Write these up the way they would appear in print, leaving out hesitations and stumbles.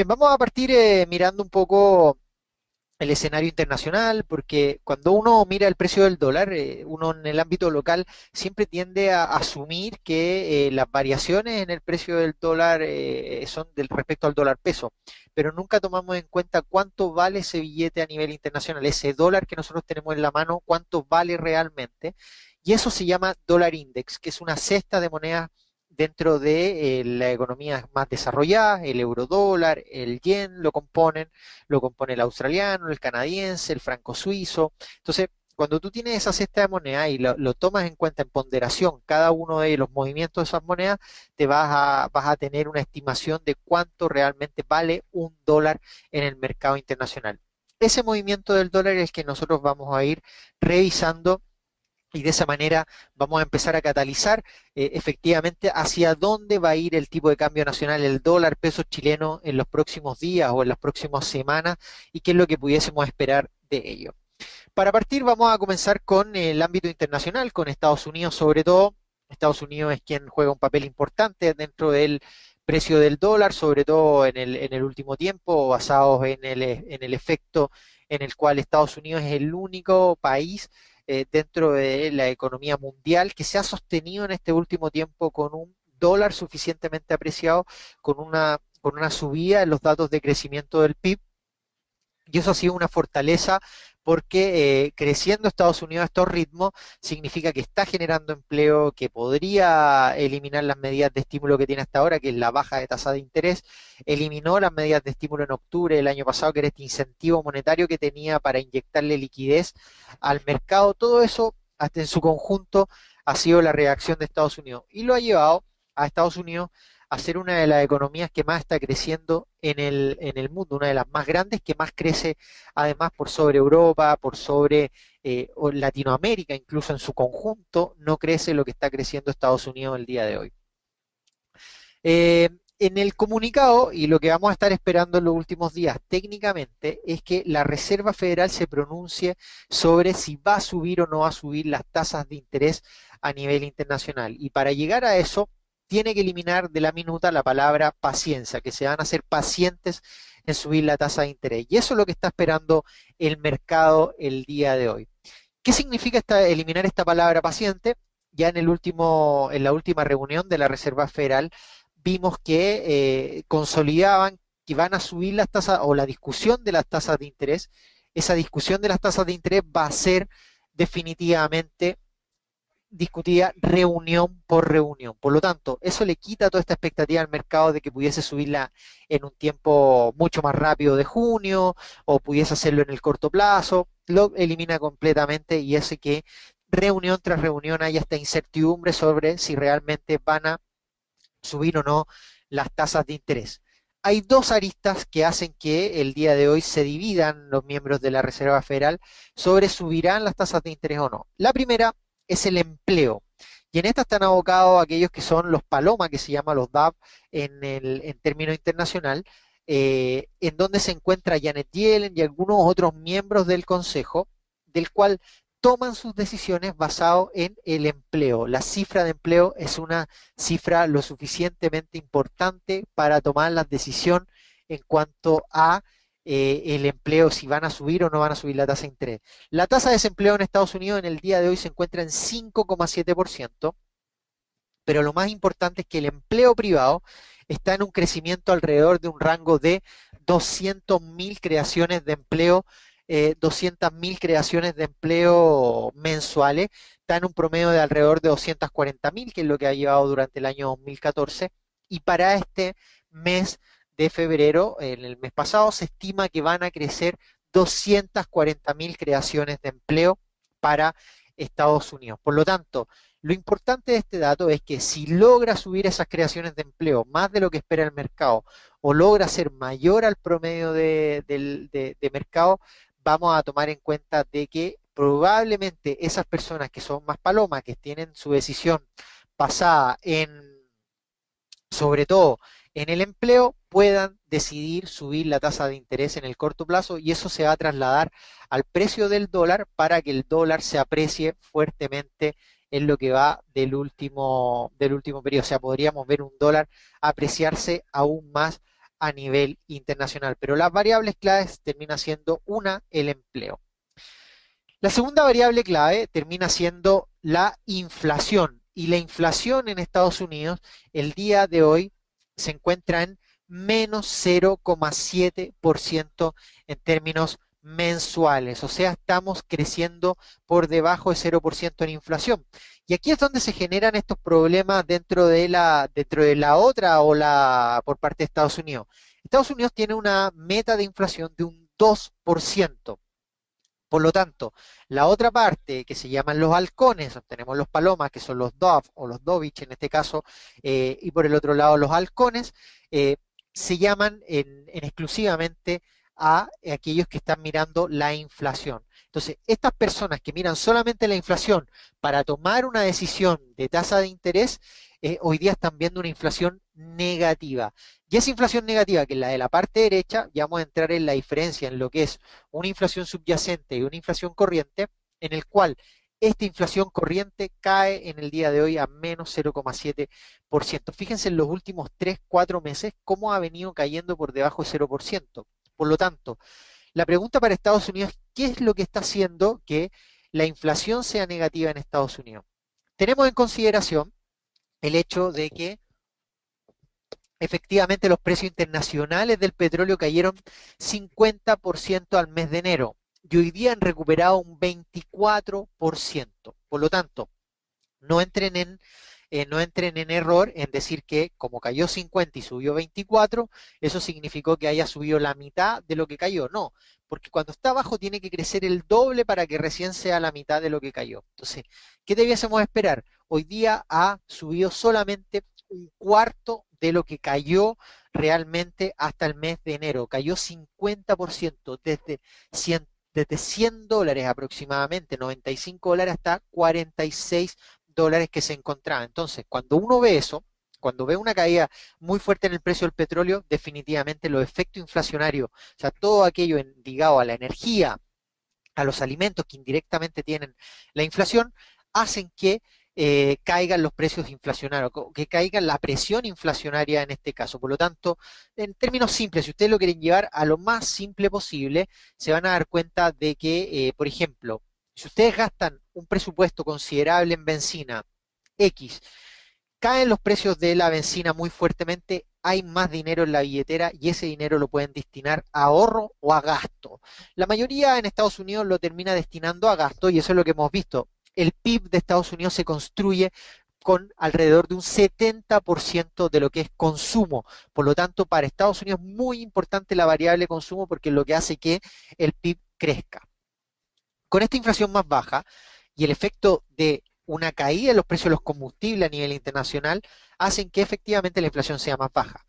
Bien, vamos a partir mirando un poco el escenario internacional, porque cuando uno mira el precio del dólar, uno en el ámbito local siempre tiende a asumir que las variaciones en el precio del dólar son respecto al dólar peso, pero nunca tomamos en cuenta cuánto vale ese billete a nivel internacional, ese dólar que nosotros tenemos en la mano, cuánto vale realmente, y eso se llama dólar index, que es una cesta de monedas dentro de la economía más desarrollada, el eurodólar, el yen lo compone el australiano, el canadiense, el franco suizo. Entonces, cuando tú tienes esa cesta de moneda y lo tomas en cuenta en ponderación cada uno de los movimientos de esas monedas, vas a tener una estimación de cuánto realmente vale un dólar en el mercado internacional. Ese movimiento del dólar es el que nosotros vamos a ir revisando y de esa manera vamos a empezar a catalizar efectivamente hacia dónde va a ir el tipo de cambio nacional, el dólar peso chileno en los próximos días o en las próximas semanas y qué es lo que pudiésemos esperar de ello. Para partir vamos a comenzar con el ámbito internacional, con Estados Unidos sobre todo. Estados Unidos es quien juega un papel importante dentro del precio del dólar, sobre todo en el último tiempo, basados en el efecto en el cual Estados Unidos es el único país dentro de la economía mundial que se ha sostenido en este último tiempo con un dólar suficientemente apreciado, con una subida en los datos de crecimiento del PIB, y eso ha sido una fortaleza porque creciendo Estados Unidos a estos ritmos significa que está generando empleo, que podría eliminar las medidas de estímulo que tiene hasta ahora, que es la baja de tasa de interés, eliminó las medidas de estímulo en octubre del año pasado, que era este incentivo monetario que tenía para inyectarle liquidez al mercado. Todo eso, hasta en su conjunto, ha sido la reacción de Estados Unidos y lo ha llevado a Estados Unidos a ser una de las economías que más está creciendo en el mundo, una de las más grandes que más crece además por sobre Europa, por sobre o Latinoamérica, incluso en su conjunto, no crece lo que está creciendo Estados Unidos el día de hoy. En el comunicado, y lo que vamos a estar esperando en los últimos días técnicamente, es que la Reserva Federal se pronuncie sobre si va a subir o no va a subir las tasas de interés a nivel internacional. Y para llegar a eso, tiene que eliminar de la minuta la palabra paciencia, que se van a ser pacientes en subir la tasa de interés. Y eso es lo que está esperando el mercado el día de hoy. ¿Qué significa eliminar esta palabra paciente? Ya en la última reunión de la Reserva Federal, vimos que consolidaban que van a subir las tasas o la discusión de las tasas de interés. Esa discusión de las tasas de interés va a ser definitivamente discutida reunión por reunión. Por lo tanto, eso le quita toda esta expectativa al mercado de que pudiese subirla en un tiempo mucho más rápido de junio o pudiese hacerlo en el corto plazo. Lo elimina completamente y hace que reunión tras reunión haya esta incertidumbre sobre si realmente van a subir o no las tasas de interés. Hay dos aristas que hacen que el día de hoy se dividan los miembros de la Reserva Federal sobre subirán las tasas de interés o no. La primera es el empleo. Y en esta están abocados aquellos que son los palomas, que se llama los DAP en término internacional, en donde se encuentra Janet Yellen y algunos otros miembros del Consejo, del cual toman sus decisiones basado en el empleo. La cifra de empleo es una cifra lo suficientemente importante para tomar la decisión en cuanto a el empleo, si van a subir o no van a subir la tasa de interés. La tasa de desempleo en Estados Unidos en el día de hoy se encuentra en 5,7%, pero lo más importante es que el empleo privado está en un crecimiento alrededor de un rango de 200.000 creaciones de empleo, 200.000 creaciones de empleo mensuales, está en un promedio de alrededor de 240.000, que es lo que ha llevado durante el año 2014, y para este mes de febrero, en el mes pasado, se estima que van a crecer 240.000 creaciones de empleo para Estados Unidos. Por lo tanto, lo importante de este dato es que si logra subir esas creaciones de empleo más de lo que espera el mercado o logra ser mayor al promedio de mercado, vamos a tomar en cuenta de que probablemente esas personas que son más palomas, que tienen su decisión basada en, sobre todo, en el empleo, puedan decidir subir la tasa de interés en el corto plazo y eso se va a trasladar al precio del dólar para que el dólar se aprecie fuertemente en lo que va del último periodo. O sea, podríamos ver un dólar apreciarse aún más a nivel internacional. Pero las variables claves termina siendo una, el empleo. La segunda variable clave termina siendo la inflación. Y la inflación en Estados Unidos el día de hoy se encuentra en menos 0,7% en términos mensuales. O sea, estamos creciendo por debajo de 0% en inflación. Y aquí es donde se generan estos problemas dentro de la otra ola por parte de Estados Unidos. Estados Unidos tiene una meta de inflación de un 2%. Por lo tanto, la otra parte que se llaman los halcones, tenemos los palomas, que son los dove o los dovich en este caso, y por el otro lado los halcones, eh, se llaman en exclusivamente a aquellos que están mirando la inflación. Entonces, estas personas que miran solamente la inflación para tomar una decisión de tasa de interés, hoy día están viendo una inflación negativa. Y esa inflación negativa, que es la de la parte derecha, ya vamos a entrar en la diferencia en lo que es una inflación subyacente y una inflación corriente, en el cual esta inflación corriente cae en el día de hoy a menos 0,7%. Fíjense en los últimos 3, 4 meses cómo ha venido cayendo por debajo de 0%. Por lo tanto, la pregunta para Estados Unidos es, ¿qué es lo que está haciendo que la inflación sea negativa en Estados Unidos? Tenemos en consideración el hecho de que efectivamente los precios internacionales del petróleo cayeron 50% al mes de enero y hoy día han recuperado un 24%. Por lo tanto, no entren no entren en error en decir que como cayó 50 y subió 24, eso significó que haya subido la mitad de lo que cayó. No, porque cuando está abajo tiene que crecer el doble para que recién sea la mitad de lo que cayó. Entonces, ¿qué debiésemos esperar? Hoy día ha subido solamente un cuarto de lo que cayó realmente hasta el mes de enero. Cayó 50% desde $100 aproximadamente, $95 hasta $46 que se encontraba. Entonces, cuando uno ve eso, cuando ve una caída muy fuerte en el precio del petróleo, definitivamente los efectos inflacionarios, o sea, todo aquello ligado a la energía, a los alimentos que indirectamente tienen la inflación, hacen que caigan los precios inflacionarios, que caiga la presión inflacionaria en este caso. Por lo tanto, en términos simples, si ustedes lo quieren llevar a lo más simple posible, se van a dar cuenta de que, por ejemplo, si ustedes gastan un presupuesto considerable en benzina X, caen los precios de la benzina muy fuertemente, hay más dinero en la billetera y ese dinero lo pueden destinar a ahorro o a gasto. La mayoría en Estados Unidos lo termina destinando a gasto y eso es lo que hemos visto. El PIB de Estados Unidos se construye con alrededor de un 70% de lo que es consumo. Por lo tanto, para Estados Unidos es muy importante la variable consumo porque es lo que hace que el PIB crezca. Con esta inflación más baja y el efecto de una caída en los precios de los combustibles a nivel internacional, hacen que efectivamente la inflación sea más baja.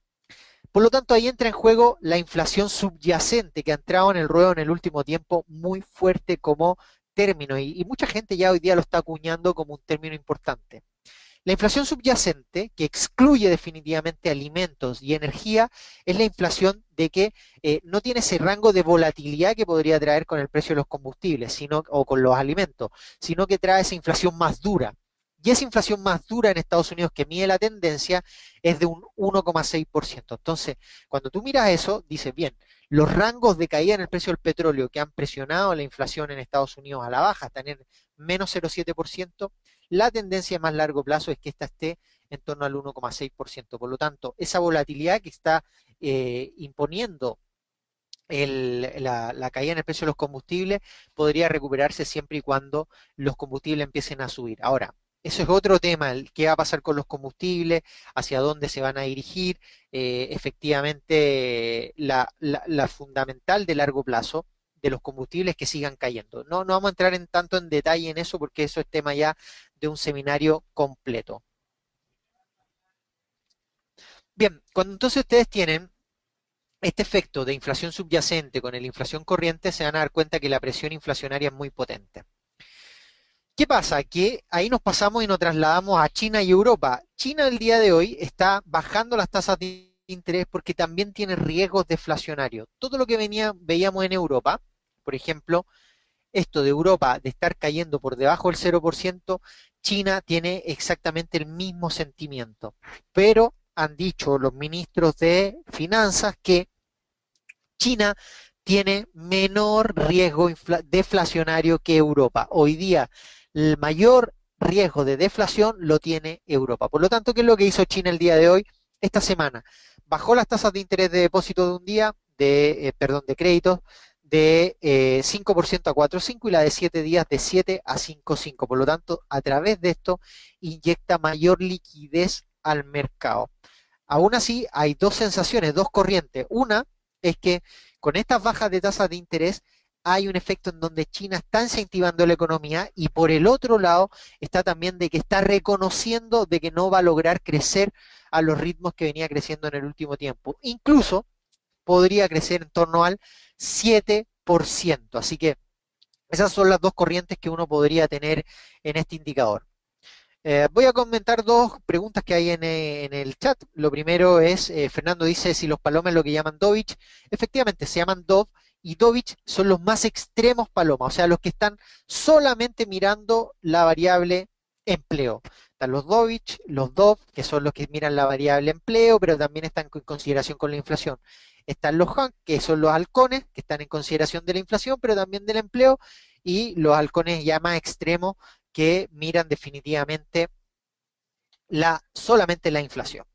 Por lo tanto, ahí entra en juego la inflación subyacente que ha entrado en el ruedo en el último tiempo muy fuerte como término y mucha gente ya hoy día lo está acuñando como un término importante. La inflación subyacente, que excluye definitivamente alimentos y energía, es la inflación de que no tiene ese rango de volatilidad que podría traer con el precio de los combustibles o con los alimentos, sino que trae esa inflación más dura. Y esa inflación más dura en Estados Unidos que mide la tendencia es de un 1,6%. Entonces, cuando tú miras eso, dices, bien, los rangos de caída en el precio del petróleo que han presionado la inflación en Estados Unidos a la baja, están en menos 0,7%, la tendencia a más largo plazo es que esta esté en torno al 1,6%. Por lo tanto, esa volatilidad que está imponiendo la caída en el precio de los combustibles podría recuperarse siempre y cuando los combustibles empiecen a subir. Ahora, eso es otro tema, qué va a pasar con los combustibles, hacia dónde se van a dirigir. Efectivamente, la fundamental de largo plazo de los combustibles que sigan cayendo. No, no vamos a entrar tanto en detalle en eso porque eso es tema ya de un seminario completo. Bien, cuando entonces ustedes tienen este efecto de inflación subyacente con la inflación corriente, se van a dar cuenta que la presión inflacionaria es muy potente. ¿Qué pasa? Que ahí nos pasamos y nos trasladamos a China y Europa. China el día de hoy está bajando las tasas de interés porque también tiene riesgos deflacionarios. Todo lo que veíamos en Europa, por ejemplo, esto de Europa de estar cayendo por debajo del 0%, China tiene exactamente el mismo sentimiento, pero han dicho los ministros de finanzas que China tiene menor riesgo deflacionario que Europa. Hoy día, el mayor riesgo de deflación lo tiene Europa. Por lo tanto, ¿qué es lo que hizo China el día de hoy? Esta semana bajó las tasas de interés de depósito de un día, perdón, de créditos, de 5% a 4,5 y la de 7 días de 7 a 5,5. Por lo tanto, a través de esto inyecta mayor liquidez al mercado. Aún así, hay dos sensaciones, dos corrientes. Una es que con estas bajas de tasas de interés hay un efecto en donde China está incentivando la economía y por el otro lado está también de que está reconociendo de que no va a lograr crecer a los ritmos que venía creciendo en el último tiempo. Incluso podría crecer en torno al 7%. Así que esas son las dos corrientes que uno podría tener en este indicador. Voy a comentar dos preguntas que hay en el chat. Lo primero es, Fernando dice si los palomas es lo que llaman Dovich. Efectivamente, se llaman Dove y Dovich son los más extremos palomas, o sea, los que están solamente mirando la variable empleo. Están los Dovich, los Dove, que son los que miran la variable empleo, pero también están en consideración con la inflación. Están los Hank, que son los halcones, que están en consideración de la inflación, pero también del empleo, y los halcones ya más extremos que miran definitivamente solamente la inflación.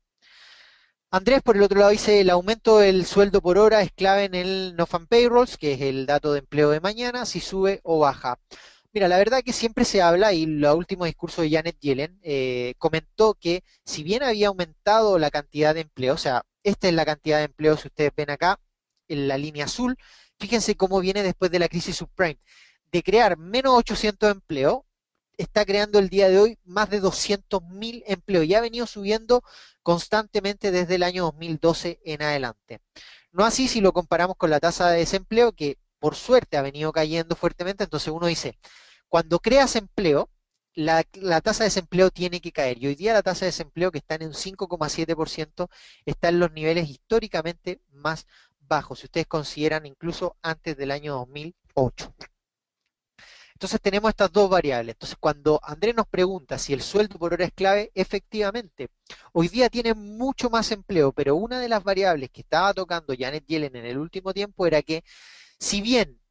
Andrés, por el otro lado, dice, el aumento del sueldo por hora es clave en el no-farm payrolls, que es el dato de empleo de mañana, si sube o baja. Mira, la verdad que siempre se habla, y el último discurso de Janet Yellen comentó que si bien había aumentado la cantidad de empleo, o sea, esta es la cantidad de empleo, si ustedes ven acá, en la línea azul, fíjense cómo viene después de la crisis subprime, de crear menos 800 empleos, está creando el día de hoy más de 200.000 empleos y ha venido subiendo constantemente desde el año 2012 en adelante. No así si lo comparamos con la tasa de desempleo, que por suerte ha venido cayendo fuertemente, entonces uno dice, cuando creas empleo, la tasa de desempleo tiene que caer. Y hoy día la tasa de desempleo, que está en un 5,7%, está en los niveles históricamente más bajos, si ustedes consideran incluso antes del año 2008. Entonces tenemos estas dos variables. Entonces cuando Andrés nos pregunta si el sueldo por hora es clave, efectivamente, hoy día tiene mucho más empleo, pero una de las variables que estaba tocando Janet Yellen en el último tiempo era que si bien,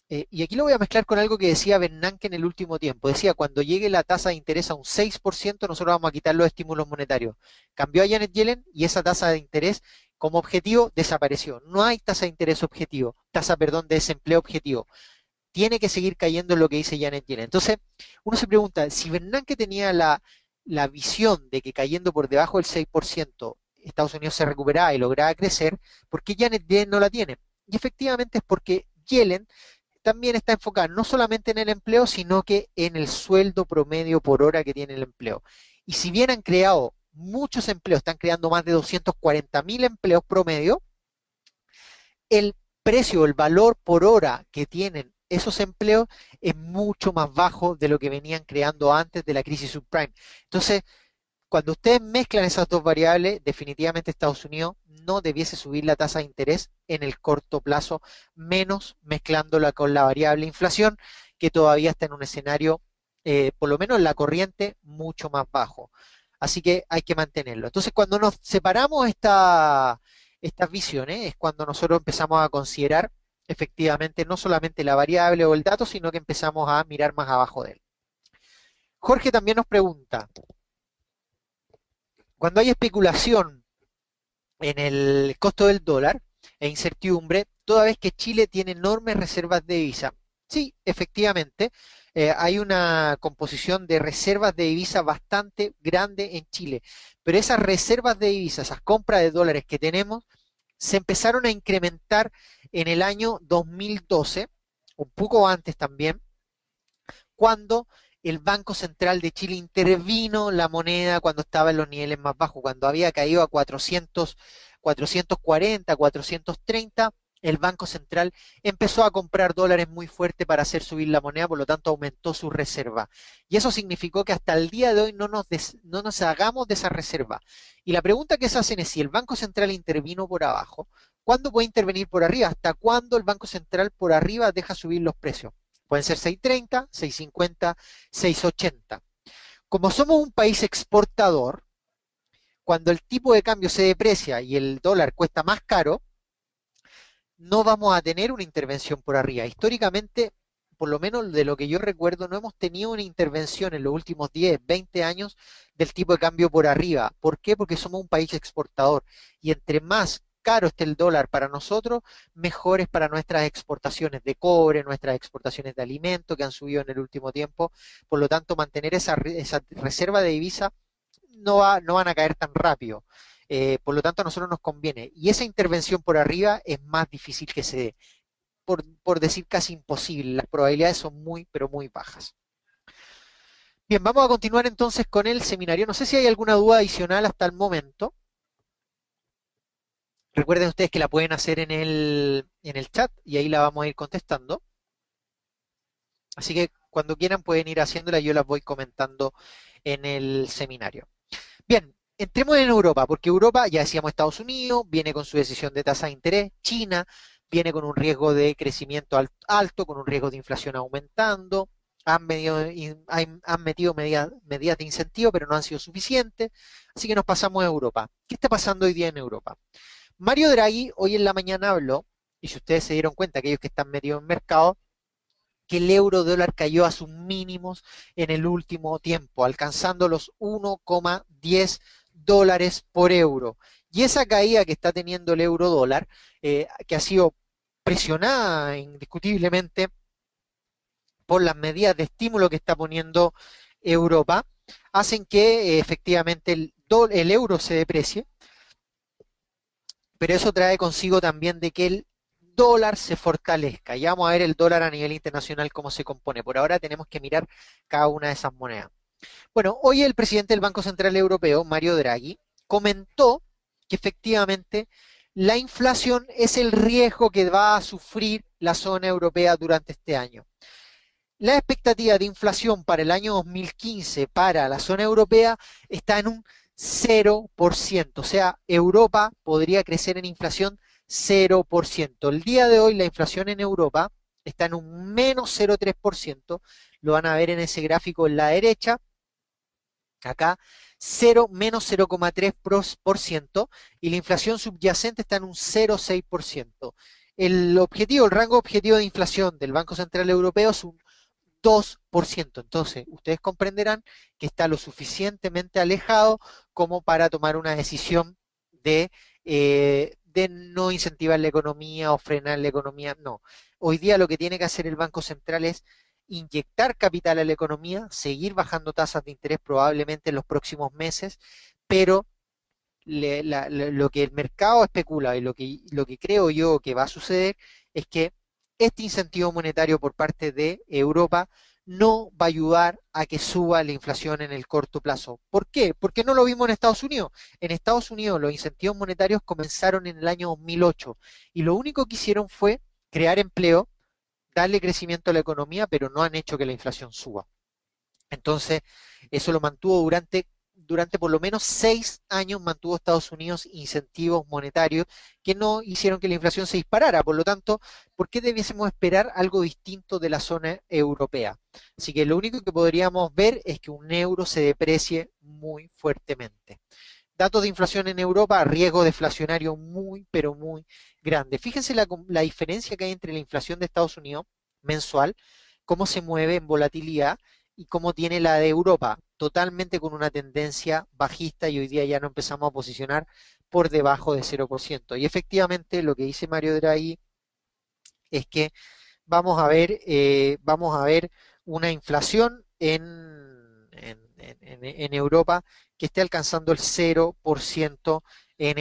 y aquí lo voy a mezclar con algo que decía Bernanke en el último tiempo, decía cuando llegue la tasa de interés a un 6%, nosotros vamos a quitar los estímulos monetarios. Cambió a Janet Yellen y esa tasa de interés como objetivo desapareció. No hay tasa de interés objetivo, perdón, de desempleo objetivo. Tiene que seguir cayendo en lo que dice Janet Yellen. Entonces, uno se pregunta, si Bernanke tenía la visión de que cayendo por debajo del 6% Estados Unidos se recuperaba y lograba crecer, ¿por qué Janet Yellen no la tiene? Y efectivamente es porque Yellen también está enfocada no solamente en el empleo, sino que en el sueldo promedio por hora que tiene el empleo. Y si bien han creado muchos empleos, están creando más de 240.000 empleos promedio, el precio, el valor por hora que tienen esos empleos es mucho más bajo de lo que venían creando antes de la crisis subprime. Entonces, cuando ustedes mezclan esas dos variables, definitivamente Estados Unidos no debiese subir la tasa de interés en el corto plazo, menos mezclándola con la variable inflación, que todavía está en un escenario, por lo menos en la corriente, mucho más bajo. Así que hay que mantenerlo. Entonces, cuando nos separamos estas visiones, es cuando nosotros empezamos a considerar efectivamente no solamente la variable o el dato, sino que empezamos a mirar más abajo de él. Jorge también nos pregunta, cuando hay especulación en el costo del dólar e incertidumbre, toda vez que Chile tiene enormes reservas de divisa. Sí, efectivamente, hay una composición de reservas de divisa bastante grande en Chile, pero esas reservas de divisa, esas compras de dólares que tenemos, se empezaron a incrementar en el año 2012, un poco antes también, cuando el Banco Central de Chile intervino la moneda cuando estaba en los niveles más bajos, cuando había caído a 440, 430, el Banco Central empezó a comprar dólares muy fuerte para hacer subir la moneda, por lo tanto aumentó su reserva. Y eso significó que hasta el día de hoy no nos hagamos de esa reserva. Y la pregunta que se hacen es si el Banco Central intervino por abajo, ¿cuándo puede intervenir por arriba? ¿Hasta cuándo el Banco Central por arriba deja subir los precios? Pueden ser 6.30, 6.50, 6.80. Como somos un país exportador, cuando el tipo de cambio se deprecia y el dólar cuesta más caro, no vamos a tener una intervención por arriba. Históricamente, por lo menos de lo que yo recuerdo, no hemos tenido una intervención en los últimos 10, 20 años del tipo de cambio por arriba. ¿Por qué? Porque somos un país exportador y entre más caro esté el dólar para nosotros, mejor es para nuestras exportaciones de cobre, nuestras exportaciones de alimentos que han subido en el último tiempo. Por lo tanto, mantener esa reserva de divisa no van a caer tan rápido. Por lo tanto, a nosotros nos conviene. Y esa intervención por arriba es más difícil que se dé. Por decir casi imposible. Las probabilidades son muy, pero muy bajas. Bien, vamos a continuar entonces con el seminario. No sé si hay alguna duda adicional hasta el momento. Recuerden ustedes que la pueden hacer en el chat y ahí la vamos a ir contestando. Así que cuando quieran pueden ir haciéndola y yo las voy comentando en el seminario. Bien, entremos en Europa, porque Europa, ya decíamos Estados Unidos, viene con su decisión de tasa de interés, China viene con un riesgo de crecimiento alto, con un riesgo de inflación aumentando, han metido medidas de incentivo, pero no han sido suficientes, así que nos pasamos a Europa. ¿Qué está pasando hoy día en Europa? Mario Draghi hoy en la mañana habló, y si ustedes se dieron cuenta, aquellos que están metidos en mercado, que el euro dólar cayó a sus mínimos en el último tiempo, alcanzando los 1,10 dólares por euro. Y esa caída que está teniendo el euro dólar, que ha sido presionada indiscutiblemente por las medidas de estímulo que está poniendo Europa, hacen que efectivamente el euro se deprecie, pero eso trae consigo también de que el dólar se fortalezca. Ya vamos a ver el dólar a nivel internacional cómo se compone. Por ahora tenemos que mirar cada una de esas monedas. Bueno, hoy el presidente del Banco Central Europeo, Mario Draghi, comentó que efectivamente la inflación es el riesgo que va a sufrir la zona europea durante este año. La expectativa de inflación para el año 2015 para la zona europea está en un 0%, o sea, Europa podría crecer en inflación 0%. El día de hoy la inflación en Europa está en un menos 0,3%, lo van a ver en ese gráfico en la derecha, acá 0, menos 0,3% y la inflación subyacente está en un 0,6%. El objetivo, el rango objetivo de inflación del Banco Central Europeo es un 2%. Entonces, ustedes comprenderán que está lo suficientemente alejado como para tomar una decisión de no incentivar la economía o frenar la economía. No. Hoy día lo que tiene que hacer el Banco Central es inyectar capital a la economía, seguir bajando tasas de interés probablemente en los próximos meses, pero lo que el mercado especula y lo que creo yo que va a suceder es que este incentivo monetario por parte de Europa no va a ayudar a que suba la inflación en el corto plazo. ¿Por qué? Porque no lo vimos en Estados Unidos. En Estados Unidos los incentivos monetarios comenzaron en el año 2008 y lo único que hicieron fue crear empleo, darle crecimiento a la economía, pero no han hecho que la inflación suba. Entonces, eso lo mantuvo durante por lo menos 6 años, mantuvo Estados Unidos incentivos monetarios que no hicieron que la inflación se disparara. Por lo tanto, ¿por qué debiésemos esperar algo distinto de la zona europea? Así que lo único que podríamos ver es que un euro se deprecie muy fuertemente. Datos de inflación en Europa, riesgo deflacionario muy, pero muy grande. Fíjense la diferencia que hay entre la inflación de Estados Unidos mensual, cómo se mueve en volatilidad y cómo tiene la de Europa, totalmente con una tendencia bajista y hoy día ya no empezamos a posicionar por debajo de 0%. Y efectivamente lo que dice Mario Draghi es que vamos a ver una inflación en Europa que esté alcanzando el 0% en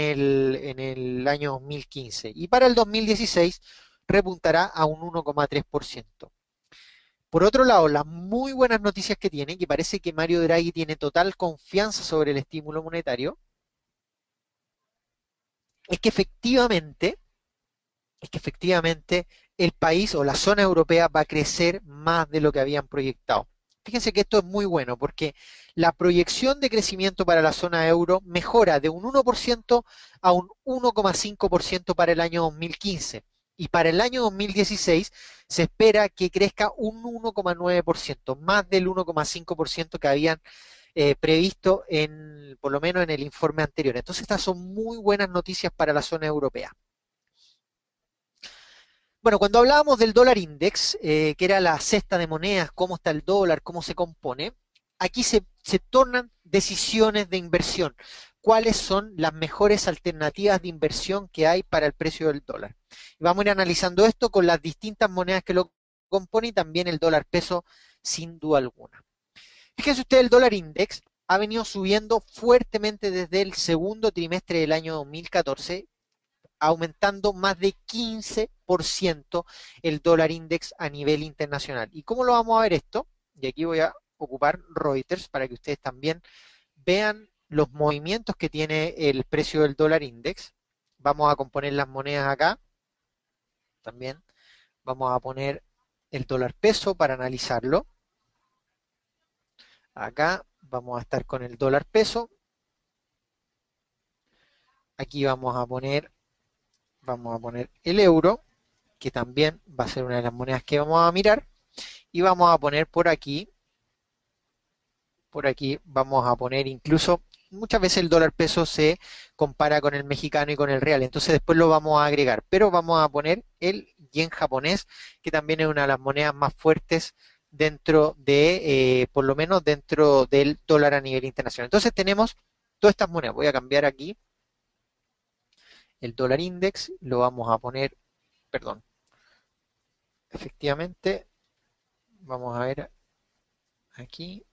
el año 2015 y para el 2016 repuntará a un 1,3%. Por otro lado, las muy buenas noticias que tiene, que parece que Mario Draghi tiene total confianza sobre el estímulo monetario, es que efectivamente, es que efectivamente el país o la zona europea va a crecer más de lo que habían proyectado. Fíjense que esto es muy bueno porque la proyección de crecimiento para la zona euro mejora de un 1% a un 1,5% para el año 2015 y para el año 2016 se espera que crezca un 1,9%, más del 1,5% que habían previsto por lo menos en el informe anterior. Entonces estas son muy buenas noticias para la zona europea. Bueno, cuando hablábamos del dólar index, que era la cesta de monedas, cómo está el dólar, cómo se compone, aquí se tornan decisiones de inversión. ¿Cuáles son las mejores alternativas de inversión que hay para el precio del dólar? Y vamos a ir analizando esto con las distintas monedas que lo componen y también el dólar peso, sin duda alguna. Fíjense ustedes, el dólar index ha venido subiendo fuertemente desde el segundo trimestre del año 2014, aumentando más de 15% el dólar index a nivel internacional. ¿Y cómo lo vamos a ver esto? Y aquí voy a ocupar Reuters para que ustedes también vean los movimientos que tiene el precio del dólar index. Vamos a componer las monedas acá. También vamos a poner el dólar peso para analizarlo. Acá vamos a estar con el dólar peso. Aquí vamos a poner el euro, que también va a ser una de las monedas que vamos a mirar. Y vamos a poner por aquí vamos a poner incluso, muchas veces el dólar peso se compara con el mexicano y con el real, entonces después lo vamos a agregar, pero vamos a poner el yen japonés, que también es una de las monedas más fuertes dentro por lo menos dentro del dólar a nivel internacional. Entonces tenemos todas estas monedas. Voy a cambiar aquí el dólar index, lo vamos a poner, perdón, efectivamente, vamos a ver aquí,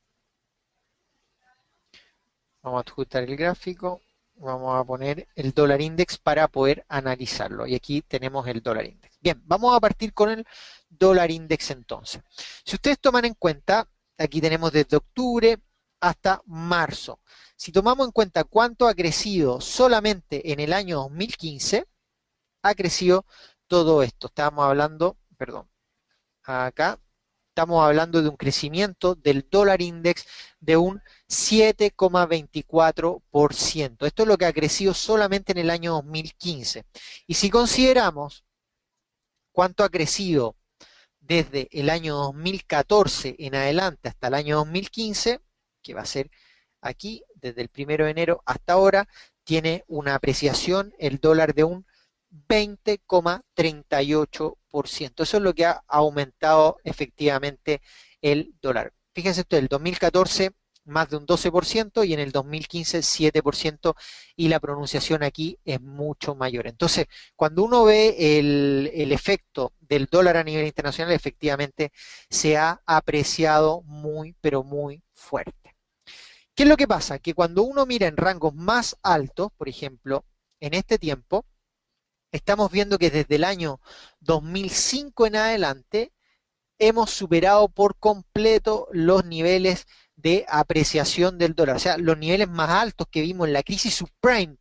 vamos a ajustar el gráfico, vamos a poner el dólar index para poder analizarlo. Y aquí tenemos el dólar index. Bien, vamos a partir con el dólar index entonces. Si ustedes toman en cuenta, aquí tenemos desde octubre hasta marzo. Si tomamos en cuenta cuánto ha crecido solamente en el año 2015, ha crecido todo esto. Estábamos hablando, perdón, acá estamos hablando de un crecimiento del dólar index de un 7,24%. Esto es lo que ha crecido solamente en el año 2015. Y si consideramos cuánto ha crecido desde el año 2014 en adelante hasta el año 2015, que va a ser aquí, desde el 1 de enero hasta ahora, tiene una apreciación el dólar de un 20,38%. Eso es lo que ha aumentado efectivamente el dólar. Fíjense esto, el 2014 más de un 12% y en el 2015 7%, y la pronunciación aquí es mucho mayor. Entonces, cuando uno ve el efecto del dólar a nivel internacional, efectivamente se ha apreciado muy, pero muy fuerte. ¿Qué es lo que pasa? Que cuando uno mira en rangos más altos, por ejemplo, en este tiempo, estamos viendo que desde el año 2005 en adelante hemos superado por completo los niveles de apreciación del dólar. O sea, los niveles más altos que vimos en la crisis subprime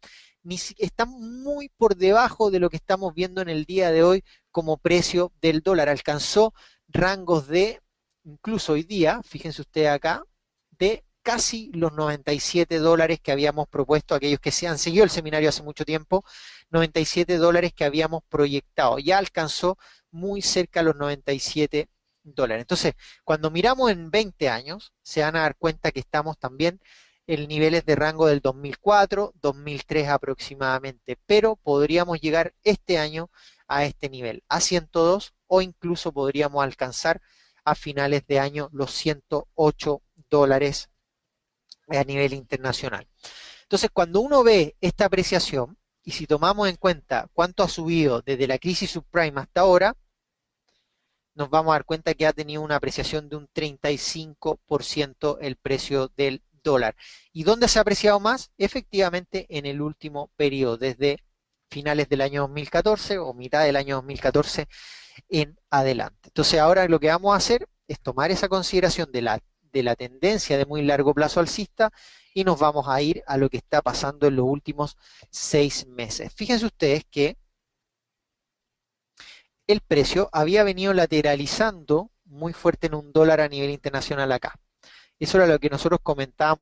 están muy por debajo de lo que estamos viendo en el día de hoy como precio del dólar. Alcanzó rangos de, incluso hoy día, fíjense ustedes acá, de casi los 97 dólares que habíamos propuesto, aquellos que se han seguido el seminario hace mucho tiempo, 97 dólares que habíamos proyectado. Ya alcanzó muy cerca a los 97 dólares. Entonces, cuando miramos en 20 años, se van a dar cuenta que estamos también en niveles de rango del 2004, 2003 aproximadamente, pero podríamos llegar este año a este nivel, a 102, o incluso podríamos alcanzar a finales de año los 108 dólares a nivel internacional. Entonces, cuando uno ve esta apreciación, y si tomamos en cuenta cuánto ha subido desde la crisis subprime hasta ahora, nos vamos a dar cuenta que ha tenido una apreciación de un 35% el precio del dólar. ¿Y dónde se ha apreciado más? Efectivamente, en el último periodo, desde finales del año 2014 o mitad del año 2014 en adelante. Entonces, ahora lo que vamos a hacer es tomar esa consideración de la tendencia de muy largo plazo alcista y nos vamos a ir a lo que está pasando en los últimos 6 meses. Fíjense ustedes que el precio había venido lateralizando muy fuerte en un dólar a nivel internacional acá. Eso era lo que nosotros comentábamos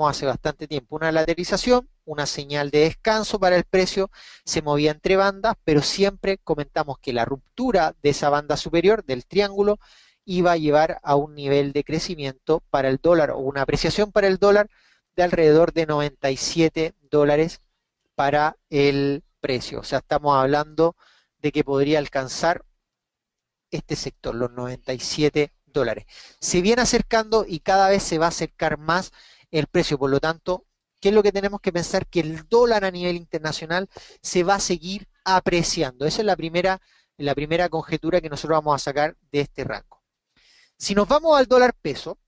hace bastante tiempo. Una lateralización, una señal de descanso para el precio, se movía entre bandas, pero siempre comentamos que la ruptura de esa banda superior, del triángulo, iba a llevar a un nivel de crecimiento para el dólar o una apreciación para el dólar de alrededor de 97 dólares para el precio. O sea, estamos hablando de que podría alcanzar este sector, los 97 dólares. Se viene acercando y cada vez se va a acercar más el precio. Por lo tanto, ¿qué es lo que tenemos que pensar? Que el dólar a nivel internacional se va a seguir apreciando. Esa es la primera conjetura que nosotros vamos a sacar de este rango. Si nos vamos al dólar peso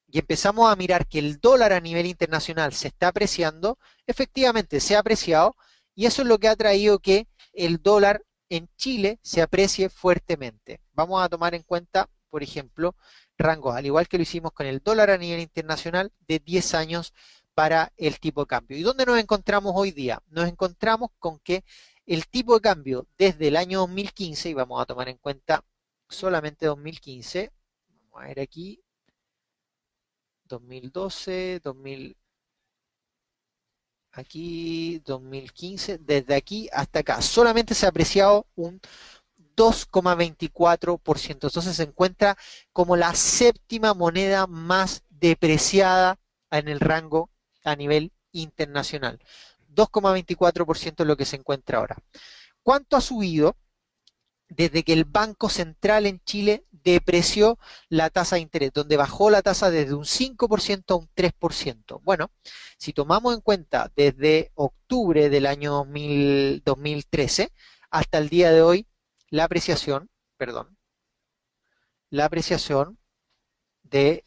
y empezamos a mirar que el dólar a nivel internacional se está apreciando, efectivamente se ha apreciado y eso es lo que ha traído que el dólar en Chile se aprecie fuertemente. Vamos a tomar en cuenta, por ejemplo, rangos, al igual que lo hicimos con el dólar a nivel internacional, de 10 años para el tipo de cambio. ¿Y dónde nos encontramos hoy día? Nos encontramos con que el tipo de cambio desde el año 2015, y vamos a tomar en cuenta solamente 2015, vamos a ver aquí, 2012, 2000, aquí 2015, desde aquí hasta acá, solamente se ha apreciado un 2,24%. Entonces se encuentra como la séptima moneda más depreciada en el rango a nivel internacional. 2,24% es lo que se encuentra ahora. ¿Cuánto ha subido? Desde que el Banco Central en Chile depreció la tasa de interés, donde bajó la tasa desde un 5% a un 3%. Bueno, si tomamos en cuenta desde octubre del año 2013 hasta el día de hoy, la apreciación, perdón, la apreciación de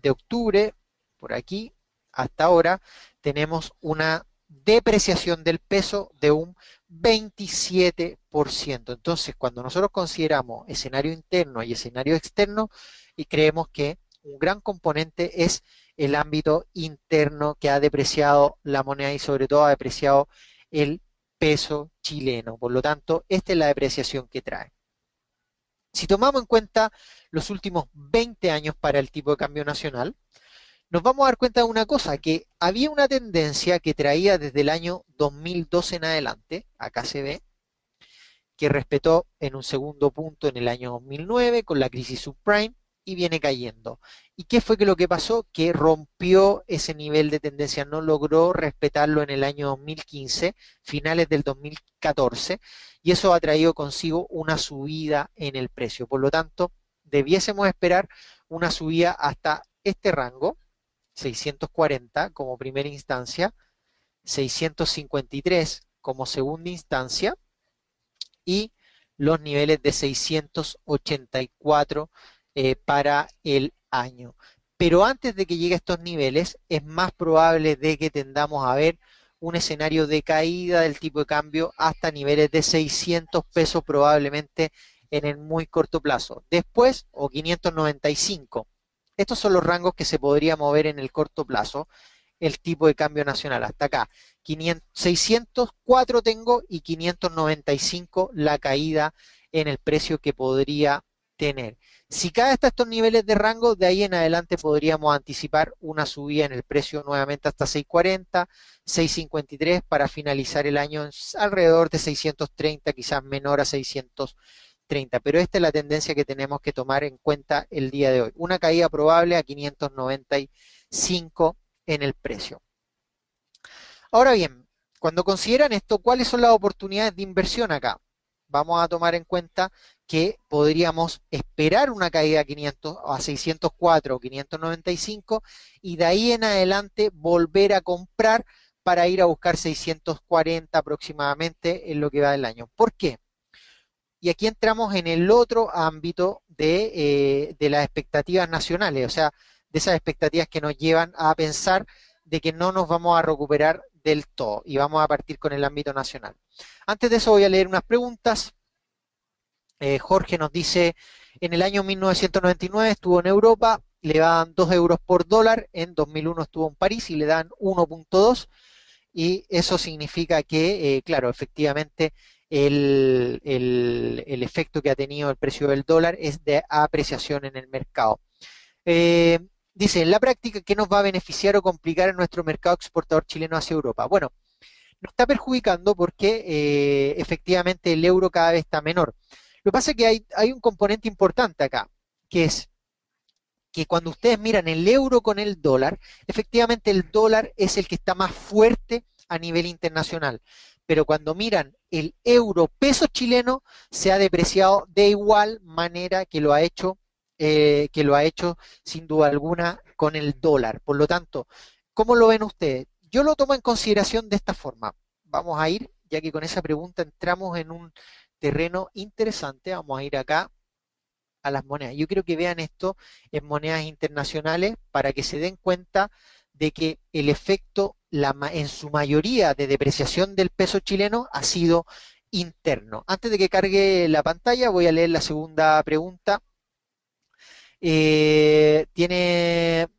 octubre, por aquí, hasta ahora, tenemos una depreciación del peso de un 27%. Entonces, cuando nosotros consideramos escenario interno y escenario externo, y creemos que un gran componente es el ámbito interno que ha depreciado la moneda y sobre todo ha depreciado el peso chileno. Por lo tanto, esta es la depreciación que trae. Si tomamos en cuenta los últimos 20 años para el tipo de cambio nacional, nos vamos a dar cuenta de una cosa, que había una tendencia que traía desde el año 2012 en adelante, acá se ve, que respetó en un segundo punto en el año 2009 con la crisis subprime y viene cayendo. ¿Y qué fue lo que pasó? Que rompió ese nivel de tendencia, no logró respetarlo en el año 2015, finales del 2014, y eso ha traído consigo una subida en el precio. Por lo tanto, debiésemos esperar una subida hasta este rango, 640 como primera instancia, 653 como segunda instancia y los niveles de 684 para el año. Pero antes de que llegue a estos niveles, es más probable de que tendamos a ver un escenario de caída del tipo de cambio hasta niveles de 600 pesos probablemente en el muy corto plazo. Después, o 595. Estos son los rangos que se podría mover en el corto plazo el tipo de cambio nacional. Hasta acá, 604 tengo y 595 la caída en el precio que podría tener. Si cae hasta estos niveles de rango, de ahí en adelante podríamos anticipar una subida en el precio nuevamente hasta 640, 653 para finalizar el año alrededor de 630, quizás menor a 630. Pero esta es la tendencia que tenemos que tomar en cuenta el día de hoy. Una caída probable a 595 en el precio. Ahora bien, cuando consideran esto, ¿cuáles son las oportunidades de inversión acá? Vamos a tomar en cuenta que podríamos esperar una caída a 500, a 604 o 595 y de ahí en adelante volver a comprar para ir a buscar 640 aproximadamente en lo que va del año. ¿Por qué? Y aquí entramos en el otro ámbito de las expectativas nacionales, o sea, de esas expectativas que nos llevan a pensar de que no nos vamos a recuperar del todo y vamos a partir con el ámbito nacional. Antes de eso voy a leer unas preguntas. Jorge nos dice, en el año 1999 estuvo en Europa, le daban 2 euros por dólar, en 2001 estuvo en París y le dan 1,2 y eso significa que, claro, efectivamente el efecto que ha tenido el precio del dólar es de apreciación en el mercado. Eh, Dice, en la práctica, ¿qué nos va a beneficiar o complicar en nuestro mercado exportador chileno hacia Europa? Bueno, nos está perjudicando porque efectivamente el euro cada vez está menor. Lo que pasa es que hay un componente importante acá. que es que cuando ustedes miran el euro con el dólar, efectivamente el dólar es el que está más fuerte a nivel internacional. Pero cuando miran el euro peso chileno, se ha depreciado de igual manera que lo ha hecho sin duda alguna con el dólar. Por lo tanto, ¿cómo lo ven ustedes? Yo lo tomo en consideración de esta forma. Vamos a ir, ya que con esa pregunta entramos en un terreno interesante, vamos a ir acá a las monedas. Yo quiero que vean esto en monedas internacionales para que se den cuenta de que el efecto en su mayoría de depreciación del peso chileno ha sido interno. Antes de que cargue la pantalla, voy a leer la segunda pregunta.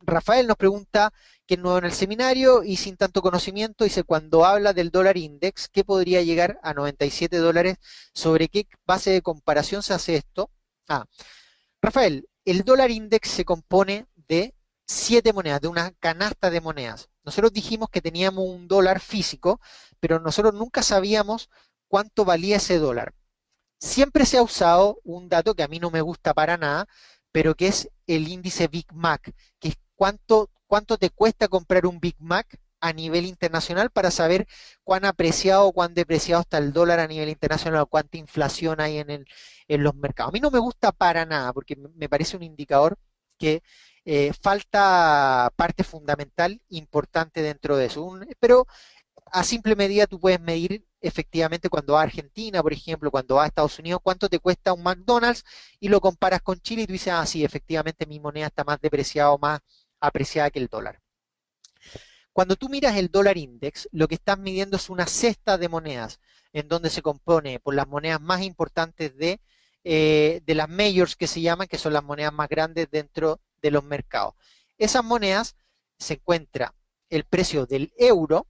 Rafael nos pregunta, que es nuevo en el seminario y sin tanto conocimiento, dice, cuando habla del dólar index, ¿qué podría llegar a 97 dólares? ¿Sobre qué base de comparación se hace esto? Ah, Rafael, el dólar index se compone de 7 monedas, de una canasta de monedas. Nosotros dijimos que teníamos un dólar físico, pero nosotros nunca sabíamos cuánto valía ese dólar. Siempre se ha usado un dato que a mí no me gusta para nada, pero que es el índice Big Mac, que es cuánto te cuesta comprar un Big Mac a nivel internacional para saber cuán apreciado o cuán depreciado está el dólar a nivel internacional o cuánta inflación hay en los mercados. A mí no me gusta para nada porque me parece un indicador que falta parte fundamental importante dentro de eso. Pero a simple medida tú puedes medir efectivamente cuando vas a Argentina, por ejemplo, cuando vas a Estados Unidos, cuánto te cuesta un McDonald's y lo comparas con Chile y tú dices, ah, sí, efectivamente mi moneda está más depreciada o más apreciada que el dólar. Cuando tú miras el dólar index, lo que estás midiendo es una cesta de monedas, en donde se compone por las monedas más importantes de las majors que se llaman, que son las monedas más grandes dentro de los mercados. Esas monedas se encuentra el precio del euro,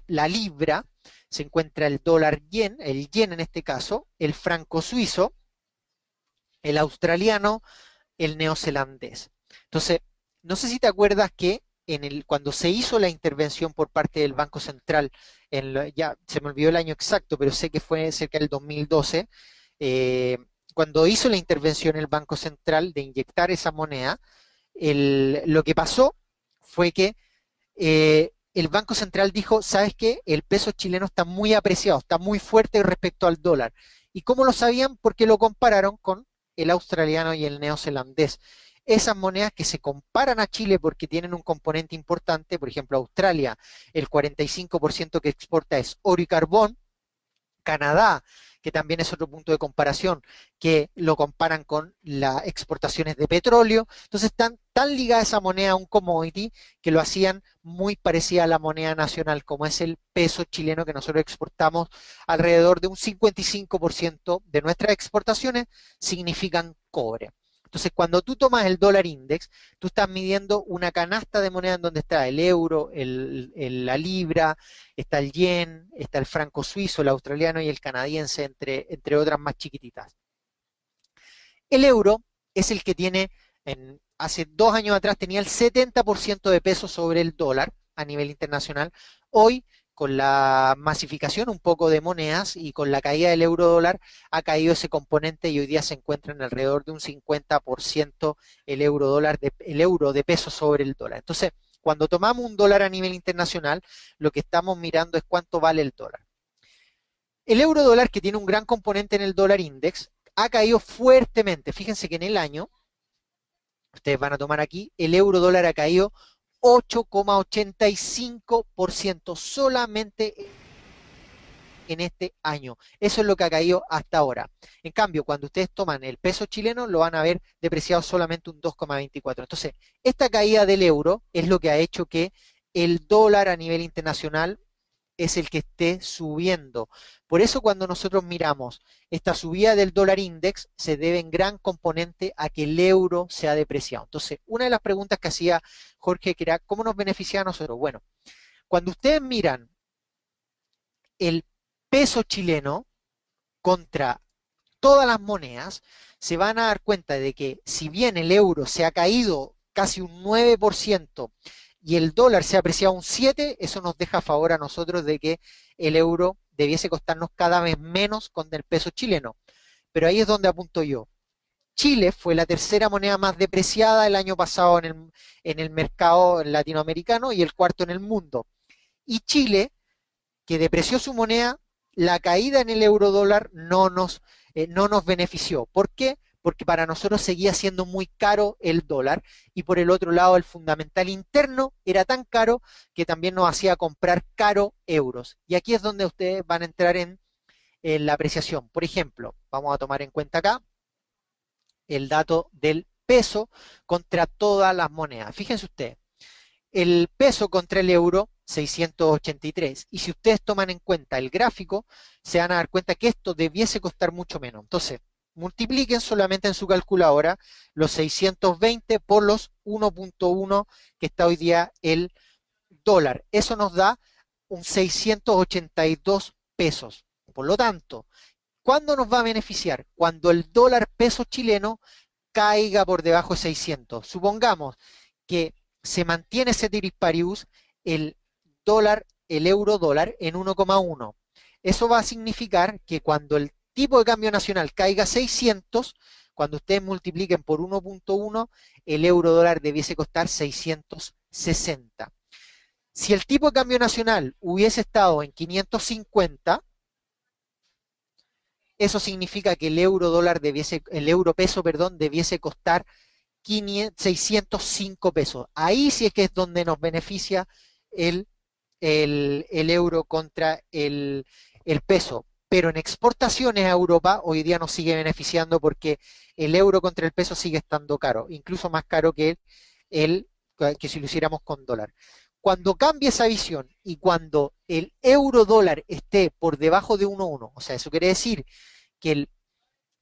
la libra, se encuentra el yen en este caso, el franco suizo, el australiano, el neozelandés. Entonces, no sé si te acuerdas que cuando se hizo la intervención por parte del Banco Central, ya se me olvidó el año exacto, pero sé que fue cerca del 2012, eh, cuando hizo la intervención el Banco Central de inyectar esa moneda, lo que pasó fue que el Banco Central dijo, ¿sabes qué? El peso chileno está muy apreciado, está muy fuerte respecto al dólar. ¿Y cómo lo sabían? Porque lo compararon con el australiano y el neozelandés. Esas monedas que se comparan a Chile porque tienen un componente importante, por ejemplo, Australia, el 45% que exporta es oro y carbón, Canadá, que también es otro punto de comparación, que lo comparan con las exportaciones de petróleo. Entonces están tan ligada esa moneda a un commodity que lo hacían muy parecida a la moneda nacional, como es el peso chileno que nosotros exportamos. Alrededor de un 55% de nuestras exportaciones significan cobre. Entonces, cuando tú tomas el dólar index, tú estás midiendo una canasta de moneda en donde está el euro, la libra, está el yen, está el franco suizo, el australiano y el canadiense, entre otras más chiquititas. El euro es el que tiene, hace 2 años atrás tenía el 70% de peso sobre el dólar a nivel internacional. Hoy, con la masificación un poco de monedas y con la caída del euro dólar, ha caído ese componente y hoy día se encuentra en alrededor de un 50% el euro de peso sobre el dólar. Entonces, cuando tomamos un dólar a nivel internacional, lo que estamos mirando es cuánto vale el dólar. El euro dólar, que tiene un gran componente en el dólar index, ha caído fuertemente. Fíjense que en el año, ustedes van a tomar aquí, el euro dólar ha caído 8,85% solamente en este año. Eso es lo que ha caído hasta ahora. En cambio, cuando ustedes toman el peso chileno, lo van a ver depreciado solamente un 2,24. Entonces, esta caída del euro es lo que ha hecho que el dólar a nivel internacional es el que esté subiendo. Por eso cuando nosotros miramos esta subida del dólar index, se debe en gran componente a que el euro se ha depreciado. Entonces, una de las preguntas que hacía Jorge, que era, ¿cómo nos beneficia a nosotros? Bueno, cuando ustedes miran el peso chileno contra todas las monedas, se van a dar cuenta de que si bien el euro se ha caído casi un 9% y el dólar se ha apreciado un 7%, eso nos deja a favor a nosotros de que el euro debiese costarnos cada vez menos con el peso chileno. Pero ahí es donde apunto yo. Chile fue la tercera moneda más depreciada el año pasado en el mercado latinoamericano y el cuarto en el mundo. Y Chile, que depreció su moneda, la caída en el euro dólar no nos benefició. ¿Por qué? Porque para nosotros seguía siendo muy caro el dólar y por el otro lado el fundamental interno era tan caro que también nos hacía comprar caro euros. Y aquí es donde ustedes van a entrar en la apreciación. Por ejemplo, vamos a tomar en cuenta acá el dato del peso contra todas las monedas. Fíjense ustedes, el peso contra el euro, 683. Y si ustedes toman en cuenta el gráfico, se van a dar cuenta que esto debiese costar mucho menos. Entonces, multipliquen solamente en su calculadora los 620 por los 1.1 que está hoy día el dólar. Eso nos da un 682 pesos. Por lo tanto, ¿cuándo nos va a beneficiar? Cuando el dólar peso chileno caiga por debajo de 600. Supongamos que se mantiene ese ceteris paribus, el dólar, el euro dólar en 1,1. Eso va a significar que cuando el tipo de cambio nacional caiga a 600, cuando ustedes multipliquen por 1.1, el euro dólar debiese costar 660. Si el tipo de cambio nacional hubiese estado en 550, eso significa que el euro peso, perdón, debiese costar 605 pesos. Ahí sí es que es donde nos beneficia el, el euro contra el peso. Pero en exportaciones a Europa hoy día nos sigue beneficiando porque el euro contra el peso sigue estando caro, incluso más caro el, que si lo hiciéramos con dólar. Cuando cambie esa visión y cuando el euro dólar esté por debajo de 1,1, o sea, eso quiere decir que el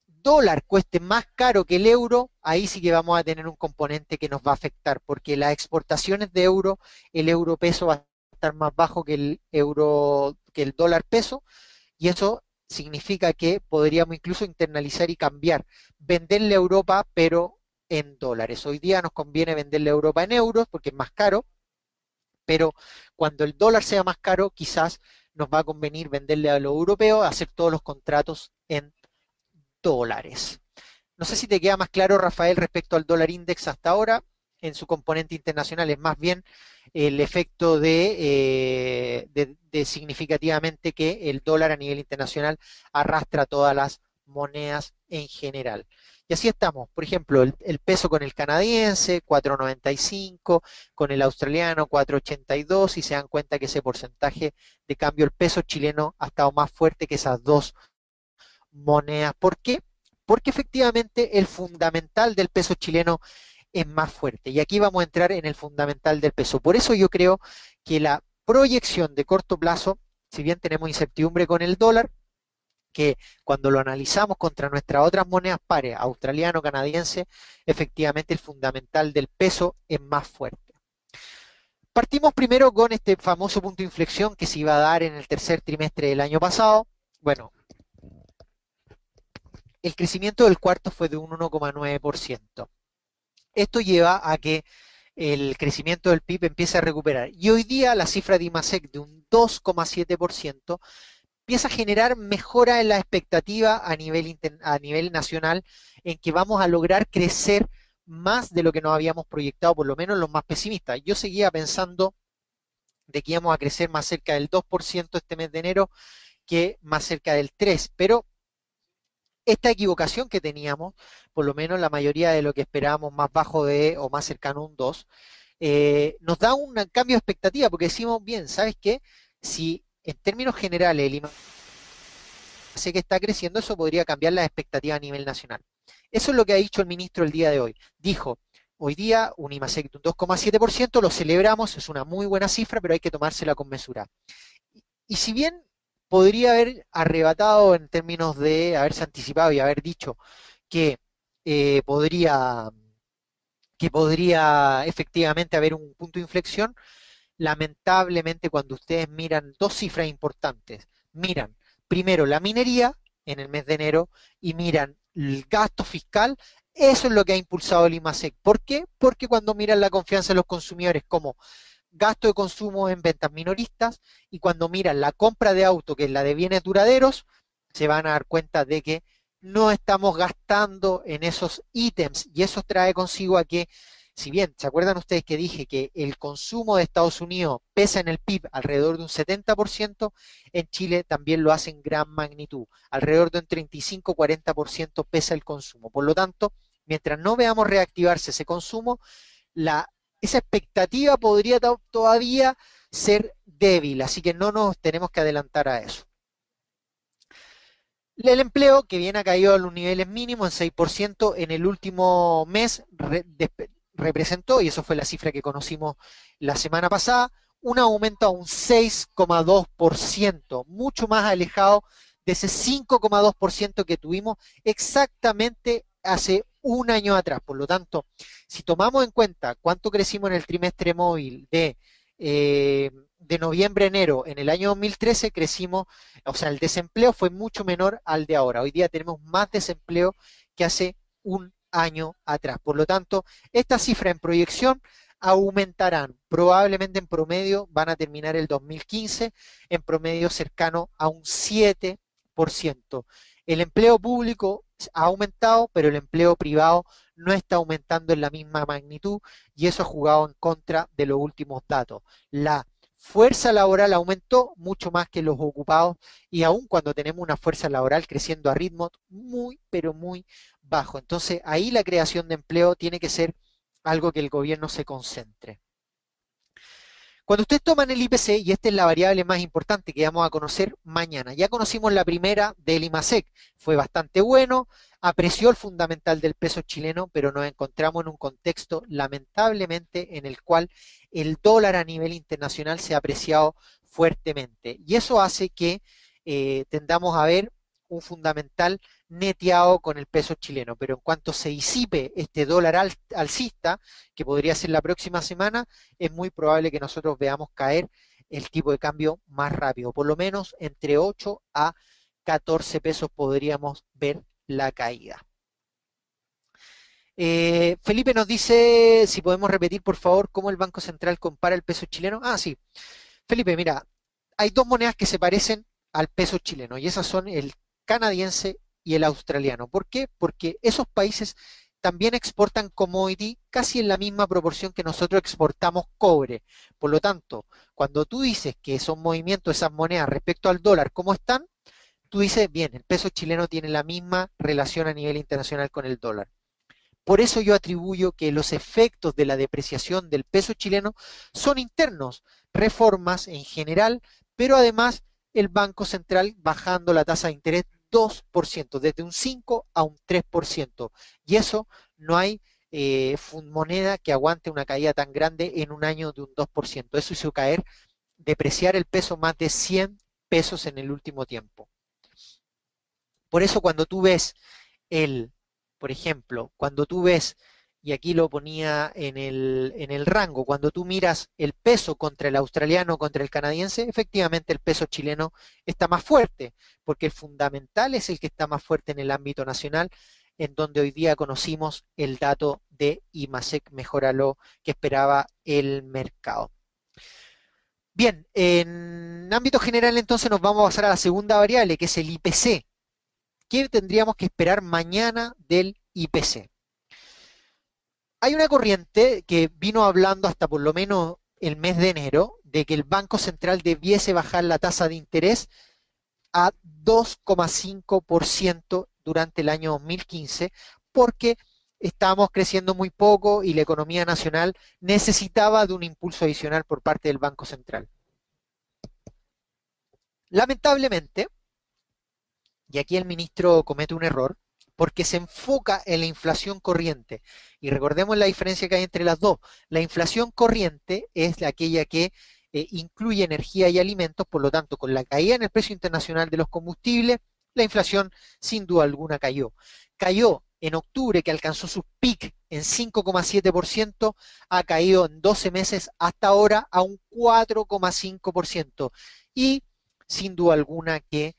dólar cueste más caro que el euro, ahí sí que vamos a tener un componente que nos va a afectar, porque las exportaciones de euro, el euro peso va a estar más bajo que el dólar peso, y eso significa que podríamos incluso internalizar y cambiar, venderle a Europa, pero en dólares. Hoy día nos conviene venderle a Europa en euros porque es más caro, pero cuando el dólar sea más caro, quizás nos va a convenir venderle a los europeos, hacer todos los contratos en dólares. No sé si te queda más claro, Rafael, respecto al dólar index hasta ahora. En su componente internacional es más bien el efecto de significativamente que el dólar a nivel internacional arrastra todas las monedas en general. Y así estamos. Por ejemplo, el peso con el canadiense, 4,95, con el australiano, 4,82, y se dan cuenta que ese porcentaje de cambio, el peso chileno, ha estado más fuerte que esas dos monedas. ¿Por qué? Porque efectivamente el fundamental del peso chileno es más fuerte. Y aquí vamos a entrar en el fundamental del peso. Por eso yo creo que la proyección de corto plazo, si bien tenemos incertidumbre con el dólar, que cuando lo analizamos contra nuestras otras monedas pares, australiano, canadiense, efectivamente el fundamental del peso es más fuerte. Partimos primero con este famoso punto de inflexión que se iba a dar en el tercer trimestre del año pasado. Bueno, el crecimiento del cuarto fue de un 1,9%. Esto lleva a que el crecimiento del PIB empiece a recuperar. Y hoy día la cifra de IMASEC de un 2,7% empieza a generar mejora en la expectativa a nivel nacional, en que vamos a lograr crecer más de lo que nos habíamos proyectado, por lo menos los más pesimistas. Yo seguía pensando de que íbamos a crecer más cerca del 2% este mes de enero que más cerca del 3%, pero esta equivocación que teníamos, por lo menos la mayoría de lo que esperábamos más bajo de o más cercano a un 2, nos da un cambio de expectativa, porque decimos, bien, ¿sabes qué? Si en términos generales el IMASEC que está creciendo, eso podría cambiar las expectativas a nivel nacional. Eso es lo que ha dicho el ministro el día de hoy. Dijo, hoy día un IMASEC de un 2,7%, lo celebramos, es una muy buena cifra, pero hay que tomársela con mesura. Y si bien podría haber arrebatado en términos de haberse anticipado y haber dicho que eh, podría, que podría efectivamente haber un punto de inflexión, lamentablemente cuando ustedes miran dos cifras importantes, miran primero la minería en el mes de enero y miran el gasto fiscal, eso es lo que ha impulsado el IMASEC. ¿Por qué? Porque cuando miran la confianza de los consumidores como gasto de consumo en ventas minoristas y cuando miran la compra de auto, que es la de bienes duraderos, se van a dar cuenta de que no estamos gastando en esos ítems y eso trae consigo a que, si bien, ¿se acuerdan ustedes que dije que el consumo de Estados Unidos pesa en el PIB alrededor de un 70%? En Chile también lo hace en gran magnitud, alrededor de un 35-40% pesa el consumo. Por lo tanto, mientras no veamos reactivarse ese consumo, la, esa expectativa podría todavía ser débil, así que no nos tenemos que adelantar a eso. El empleo, que bien ha caído a los niveles mínimos en 6% en el último mes, representó, y eso fue la cifra que conocimos la semana pasada, un aumento a un 6,2%, mucho más alejado de ese 5,2% que tuvimos exactamente hace un año atrás. Por lo tanto, si tomamos en cuenta cuánto crecimos en el trimestre móvil de noviembre a enero en el año 2013, crecimos, o sea, el desempleo fue mucho menor al de ahora. Hoy día tenemos más desempleo que hace un año atrás. Por lo tanto, esta cifra en proyección aumentarán. Probablemente en promedio van a terminar el 2015 en promedio cercano a un 7%. El empleo público ha aumentado, pero el empleo privado no está aumentando en la misma magnitud y eso ha jugado en contra de los últimos datos. La fuerza laboral aumentó mucho más que los ocupados y aún cuando tenemos una fuerza laboral creciendo a ritmo muy, pero muy bajo. Entonces ahí la creación de empleo tiene que ser algo que el gobierno se concentre. Cuando ustedes toman el IPC, y esta es la variable más importante que vamos a conocer mañana, ya conocimos la primera del IMASEC, fue bastante bueno, apreció el fundamental del peso chileno, pero nos encontramos en un contexto lamentablemente en el cual el dólar a nivel internacional se ha apreciado fuertemente. Y eso hace que tendamos a ver un fundamental neteado con el peso chileno. Pero en cuanto se disipe este dólar alcista, que podría ser la próxima semana, es muy probable que nosotros veamos caer el tipo de cambio más rápido. Por lo menos entre 8 a 14 pesos podríamos ver la caída. Felipe nos dice si podemos repetir, por favor, cómo el Banco Central compara el peso chileno. Ah, sí. Felipe, mira, hay dos monedas que se parecen al peso chileno y esas son el canadiense y el australiano. ¿Por qué? Porque esos países también exportan commodity casi en la misma proporción que nosotros exportamos cobre. Por lo tanto, cuando tú dices que son movimientos esas monedas respecto al dólar, ¿cómo están? Tú dices, bien, el peso chileno tiene la misma relación a nivel internacional con el dólar. Por eso yo atribuyo que los efectos de la depreciación del peso chileno son internos, reformas en general, pero además el Banco Central bajando la tasa de interés 2%, desde un 5 a un 3%. Y eso no hay moneda que aguante una caída tan grande en un año de un 2%. Eso hizo caer, depreciar el peso más de 100 pesos en el último tiempo. Por eso cuando tú ves por ejemplo, cuando tú ves, y aquí lo ponía en el rango, cuando tú miras el peso contra el australiano, contra el canadiense, efectivamente el peso chileno está más fuerte, porque el fundamental es el que está más fuerte en el ámbito nacional, en donde hoy día conocimos el dato de IMASEC mejora lo que esperaba el mercado. Bien, en ámbito general entonces nos vamos a pasar a la segunda variable, que es el IPC. ¿Qué tendríamos que esperar mañana del IPC? Hay una corriente que vino hablando hasta por lo menos el mes de enero de que el Banco Central debiese bajar la tasa de interés a 2,5% durante el año 2015 porque estábamos creciendo muy poco y la economía nacional necesitaba de un impulso adicional por parte del Banco Central. Lamentablemente, y aquí el ministro comete un error, porque se enfoca en la inflación corriente. Y recordemos la diferencia que hay entre las dos. La inflación corriente es aquella que incluye energía y alimentos, por lo tanto, con la caída en el precio internacional de los combustibles, la inflación sin duda alguna cayó. Cayó en octubre, que alcanzó su pic en 5,7%, ha caído en 12 meses hasta ahora a un 4,5%. Y sin duda alguna que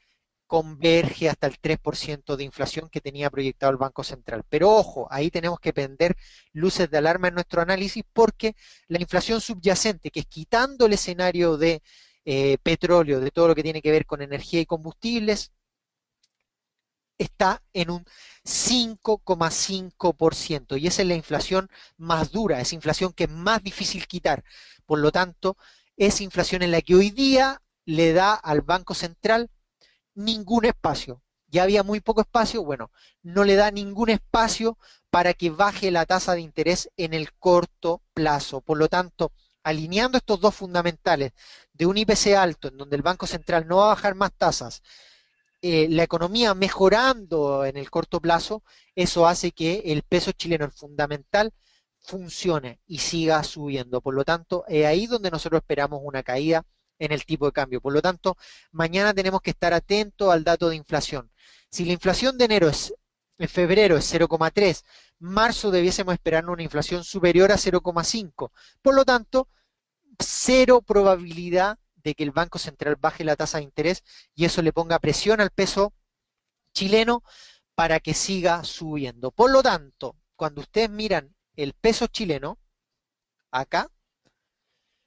converge hasta el 3% de inflación que tenía proyectado el Banco Central. Pero ojo, ahí tenemos que prender luces de alarma en nuestro análisis porque la inflación subyacente, que es quitando el escenario de petróleo, de todo lo que tiene que ver con energía y combustibles, está en un 5,5% y esa es la inflación más dura, es inflación que es más difícil quitar. Por lo tanto, es inflación en la que hoy día le da al Banco Central ningún espacio. Ya había muy poco espacio, bueno, no le da ningún espacio para que baje la tasa de interés en el corto plazo. Por lo tanto, alineando estos dos fundamentales de un IPC alto, en donde el Banco Central no va a bajar más tasas, la economía mejorando en el corto plazo, eso hace que el peso chileno, el fundamental, funcione y siga subiendo. Por lo tanto, es ahí donde nosotros esperamos una caída en el tipo de cambio. Por lo tanto, mañana tenemos que estar atentos al dato de inflación. Si la inflación de en febrero es 0,3, marzo debiésemos esperar una inflación superior a 0,5. Por lo tanto, cero probabilidad de que el Banco Central baje la tasa de interés y eso le ponga presión al peso chileno para que siga subiendo. Por lo tanto, cuando ustedes miran el peso chileno, acá,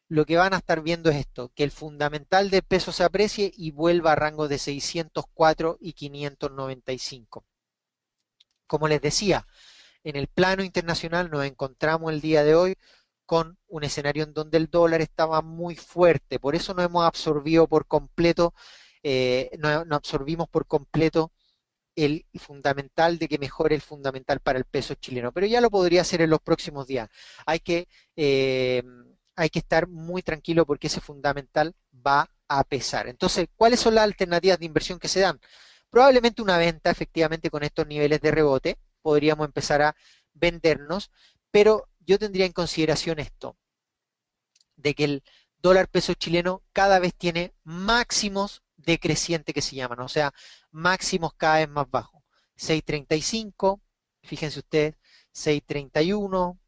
lo que van a estar viendo es esto, que el fundamental del peso se aprecie y vuelva a rangos de 604 y 595. Como les decía, en el plano internacional nos encontramos el día de hoy con un escenario en donde el dólar estaba muy fuerte, por eso no hemos absorbido por completo, no absorbimos por completo el fundamental de que mejore el fundamental para el peso chileno, pero ya lo podría hacer en los próximos días. Hay que, eh, hay que estar muy tranquilo porque ese fundamental va a pesar. Entonces, ¿cuáles son las alternativas de inversión que se dan? Probablemente una venta, efectivamente, con estos niveles de rebote, podríamos empezar a vendernos, pero yo tendría en consideración esto, de que el dólar peso chileno cada vez tiene máximos decrecientes que se llaman, o sea, máximos cada vez más bajos. 6.35, fíjense ustedes, 6.31,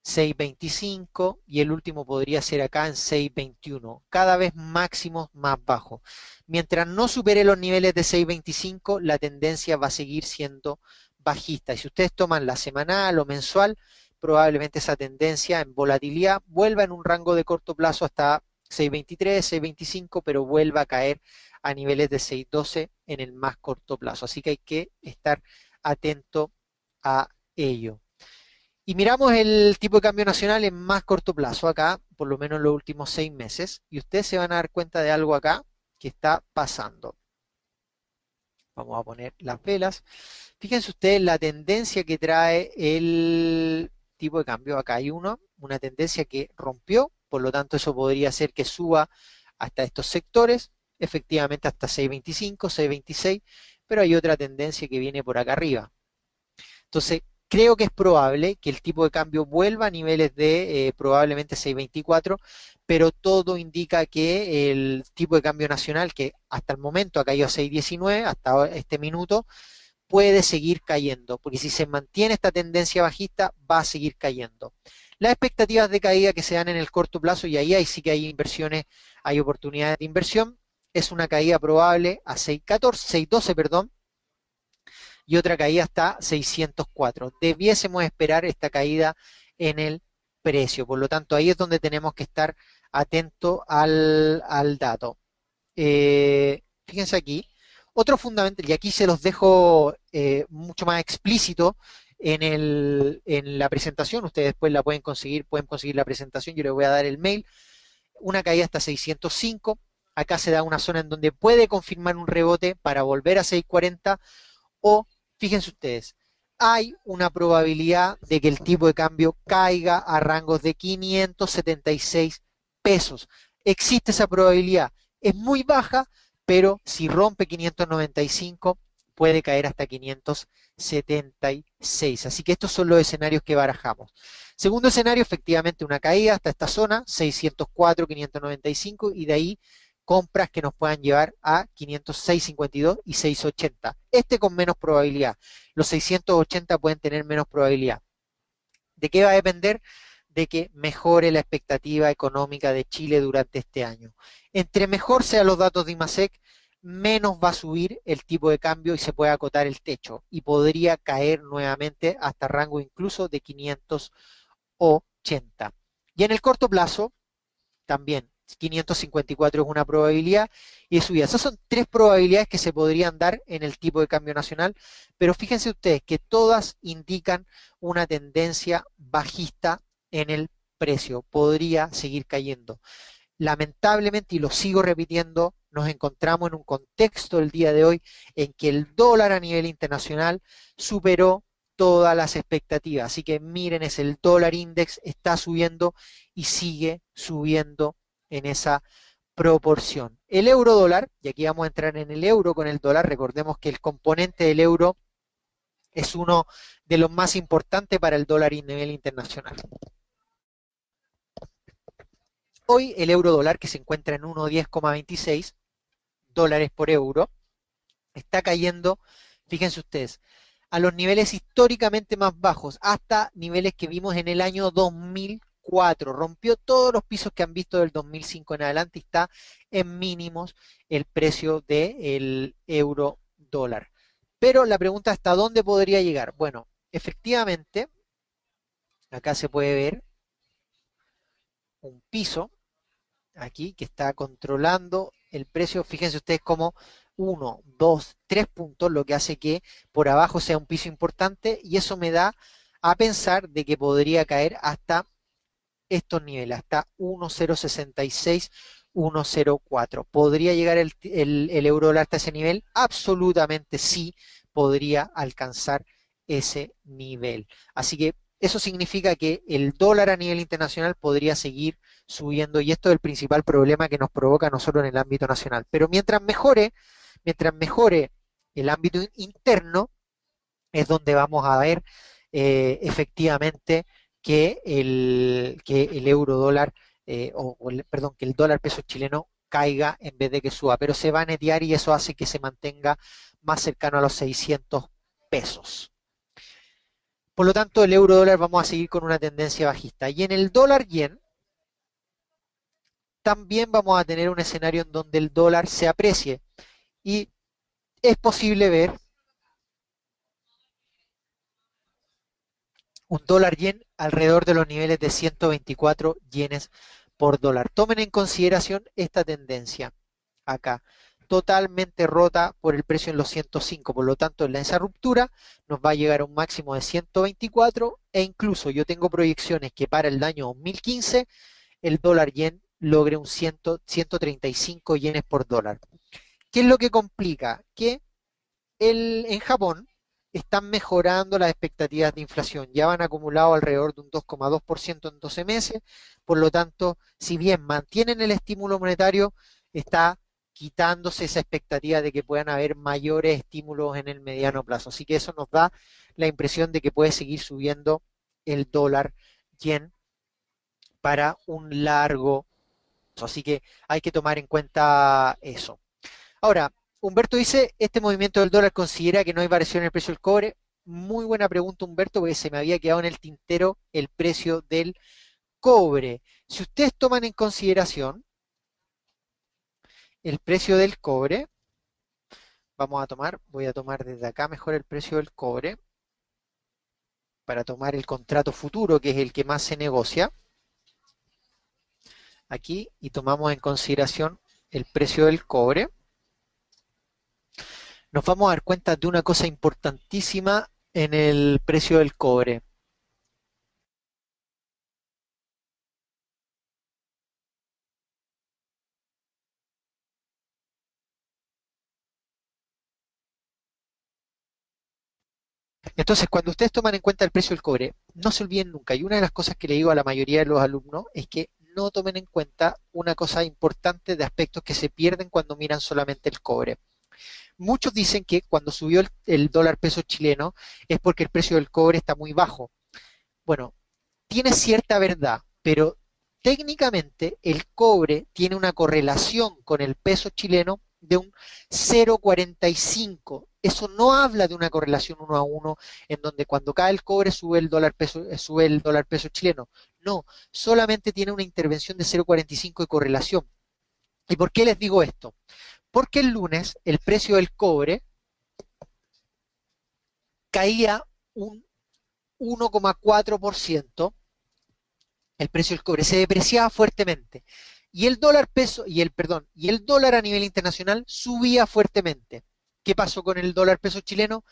6.25 y el último podría ser acá en 6.21, cada vez máximos más bajos. Mientras no supere los niveles de 6.25, la tendencia va a seguir siendo bajista. Y si ustedes toman la semanal o mensual, probablemente esa tendencia en volatilidad vuelva en un rango de corto plazo hasta 6.23, 6.25, pero vuelva a caer a niveles de 6.12 en el más corto plazo. Así que hay que estar atento a ello. Y miramos el tipo de cambio nacional en más corto plazo, acá, por lo menos en los últimos 6 meses, y ustedes se van a dar cuenta de algo acá que está pasando. Vamos a poner las velas. Fíjense ustedes la tendencia que trae el tipo de cambio. Acá hay una tendencia que rompió, por lo tanto eso podría hacer que suba hasta estos sectores, efectivamente hasta 6.25, 6.26, pero hay otra tendencia que viene por acá arriba. Entonces, creo que es probable que el tipo de cambio vuelva a niveles de probablemente 6.24, pero todo indica que el tipo de cambio nacional, que hasta el momento ha caído a 6.19, hasta este minuto, puede seguir cayendo, porque si se mantiene esta tendencia bajista, va a seguir cayendo. Las expectativas de caída que se dan en el corto plazo, y ahí sí que hay inversiones, hay oportunidades de inversión, es una caída probable a 6.14, 6.12, perdón, y otra caída hasta 604. Debiésemos esperar esta caída en el precio, por lo tanto ahí es donde tenemos que estar atentos al dato. Fíjense aquí, otro fundamental, y aquí se los dejo mucho más explícito en la presentación, ustedes después la pueden conseguir la presentación, yo les voy a dar el mail, una caída hasta 605, acá se da una zona en donde puede confirmar un rebote para volver a 640 o, fíjense ustedes, hay una probabilidad de que el tipo de cambio caiga a rangos de 576 pesos. Existe esa probabilidad, es muy baja, pero si rompe 595 puede caer hasta 576. Así que estos son los escenarios que barajamos. Segundo escenario, efectivamente una caída hasta esta zona, 604, 595 y de ahí compras que nos puedan llevar a 506.52 y 680. Este con menos probabilidad. Los 680 pueden tener menos probabilidad. ¿De qué va a depender? De que mejore la expectativa económica de Chile durante este año. Entre mejor sean los datos de IMASEC, menos va a subir el tipo de cambio y se puede acotar el techo y podría caer nuevamente hasta rango incluso de 580. Y en el corto plazo, también 554 es una probabilidad y de subida. Esas son tres probabilidades que se podrían dar en el tipo de cambio nacional, pero fíjense ustedes que todas indican una tendencia bajista en el precio. Podría seguir cayendo. Lamentablemente, y lo sigo repitiendo, nos encontramos en un contexto el día de hoy en que el dólar a nivel internacional superó todas las expectativas. Así que miren, es el dólar index, está subiendo y sigue subiendo en esa proporción. El euro dólar, y aquí vamos a entrar en el euro con el dólar, recordemos que el componente del euro es uno de los más importantes para el dólar a nivel internacional. Hoy el euro dólar, que se encuentra en 1.10,26 dólares por euro, está cayendo, fíjense ustedes, a los niveles históricamente más bajos, hasta niveles que vimos en el año 2004. Rompió todos los pisos que han visto del 2005 en adelante y está en mínimos el precio del euro dólar. Pero la pregunta, ¿hasta dónde podría llegar? Bueno, efectivamente, acá se puede ver un piso aquí que está controlando el precio. Fíjense ustedes como 1, 2, 3 puntos, lo que hace que por abajo sea un piso importante y eso me da a pensar de que podría caer hasta estos niveles, hasta 1.066, 1.04. ¿Podría llegar el euro dólar hasta ese nivel? Absolutamente sí, podría alcanzar ese nivel. Así que eso significa que el dólar a nivel internacional podría seguir subiendo y esto es el principal problema que nos provoca no solo en el ámbito nacional. Pero mientras mejore el ámbito interno, es donde vamos a ver efectivamente que el euro dólar, perdón, que el dólar peso chileno caiga en vez de que suba, pero se va a netear y eso hace que se mantenga más cercano a los 600 pesos. Por lo tanto, el euro dólar vamos a seguir con una tendencia bajista. Y en el dólar yen, también vamos a tener un escenario en donde el dólar se aprecie. Y es posible ver un dólar yen alrededor de los niveles de 124 yenes por dólar. Tomen en consideración esta tendencia acá, totalmente rota por el precio en los 105, por lo tanto en esa ruptura nos va a llegar a un máximo de 124 e incluso yo tengo proyecciones que para el año 2015 el dólar yen logre un 135 yenes por dólar. ¿Qué es lo que complica? Que en Japón están mejorando las expectativas de inflación. Ya van acumulado alrededor de un 2,2% en 12 meses. Por lo tanto, si bien mantienen el estímulo monetario, está quitándose esa expectativa de que puedan haber mayores estímulos en el mediano plazo. Así que eso nos da la impresión de que puede seguir subiendo el dólar yen para un largo plazo. Así que hay que tomar en cuenta eso. Ahora, Humberto dice, ¿este movimiento del dólar considera que no hay variación en el precio del cobre? Muy buena pregunta, Humberto, porque se me había quedado en el tintero el precio del cobre. Si ustedes toman en consideración el precio del cobre, voy a tomar desde acá mejor el precio del cobre para tomar el contrato futuro, que es el que más se negocia aquí, y tomamos en consideración el precio del cobre. Nos vamos a dar cuenta de una cosa importantísima en el precio del cobre. Entonces, cuando ustedes toman en cuenta el precio del cobre, no se olviden nunca, y una de las cosas que le digo a la mayoría de los alumnos es que no tomen en cuenta una cosa importante de aspectos que se pierden cuando miran solamente el cobre. Muchos dicen que cuando subió el dólar peso chileno es porque el precio del cobre está muy bajo. Bueno, tiene cierta verdad, pero técnicamente el cobre tiene una correlación con el peso chileno de un 0,45. Eso no habla de una correlación uno a uno en donde cuando cae el cobre sube el dólar peso chileno. No, solamente tiene una intervención de 0,45 de correlación. ¿Y por qué les digo esto? Porque el lunes el precio del cobre caía un 1,4% el precio del cobre se depreciaba fuertemente y el dólar peso y el perdón, y el dólar a nivel internacional subía fuertemente. ¿Qué pasó con el dólar peso chileno?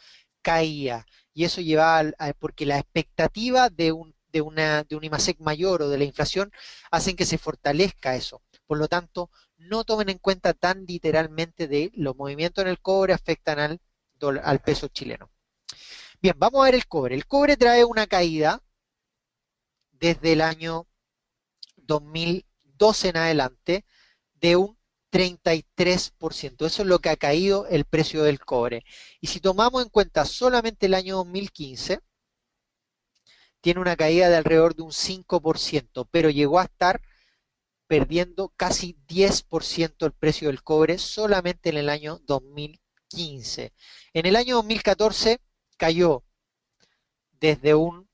Caía y eso llevaba porque la expectativa de un IMASEC mayor o de la inflación hacen que se fortalezca eso. Por lo tanto, no tomen en cuenta tan literalmente de los movimientos en el cobre afectan al peso chileno. Bien, vamos a ver el cobre. El cobre trae una caída desde el año 2012 en adelante de un 33%. Eso es lo que ha caído el precio del cobre. Y si tomamos en cuenta solamente el año 2015, tiene una caída de alrededor de un 5%, pero llegó a estar perdiendo casi 10% el precio del cobre solamente en el año 2015. En el año 2014 cayó desde un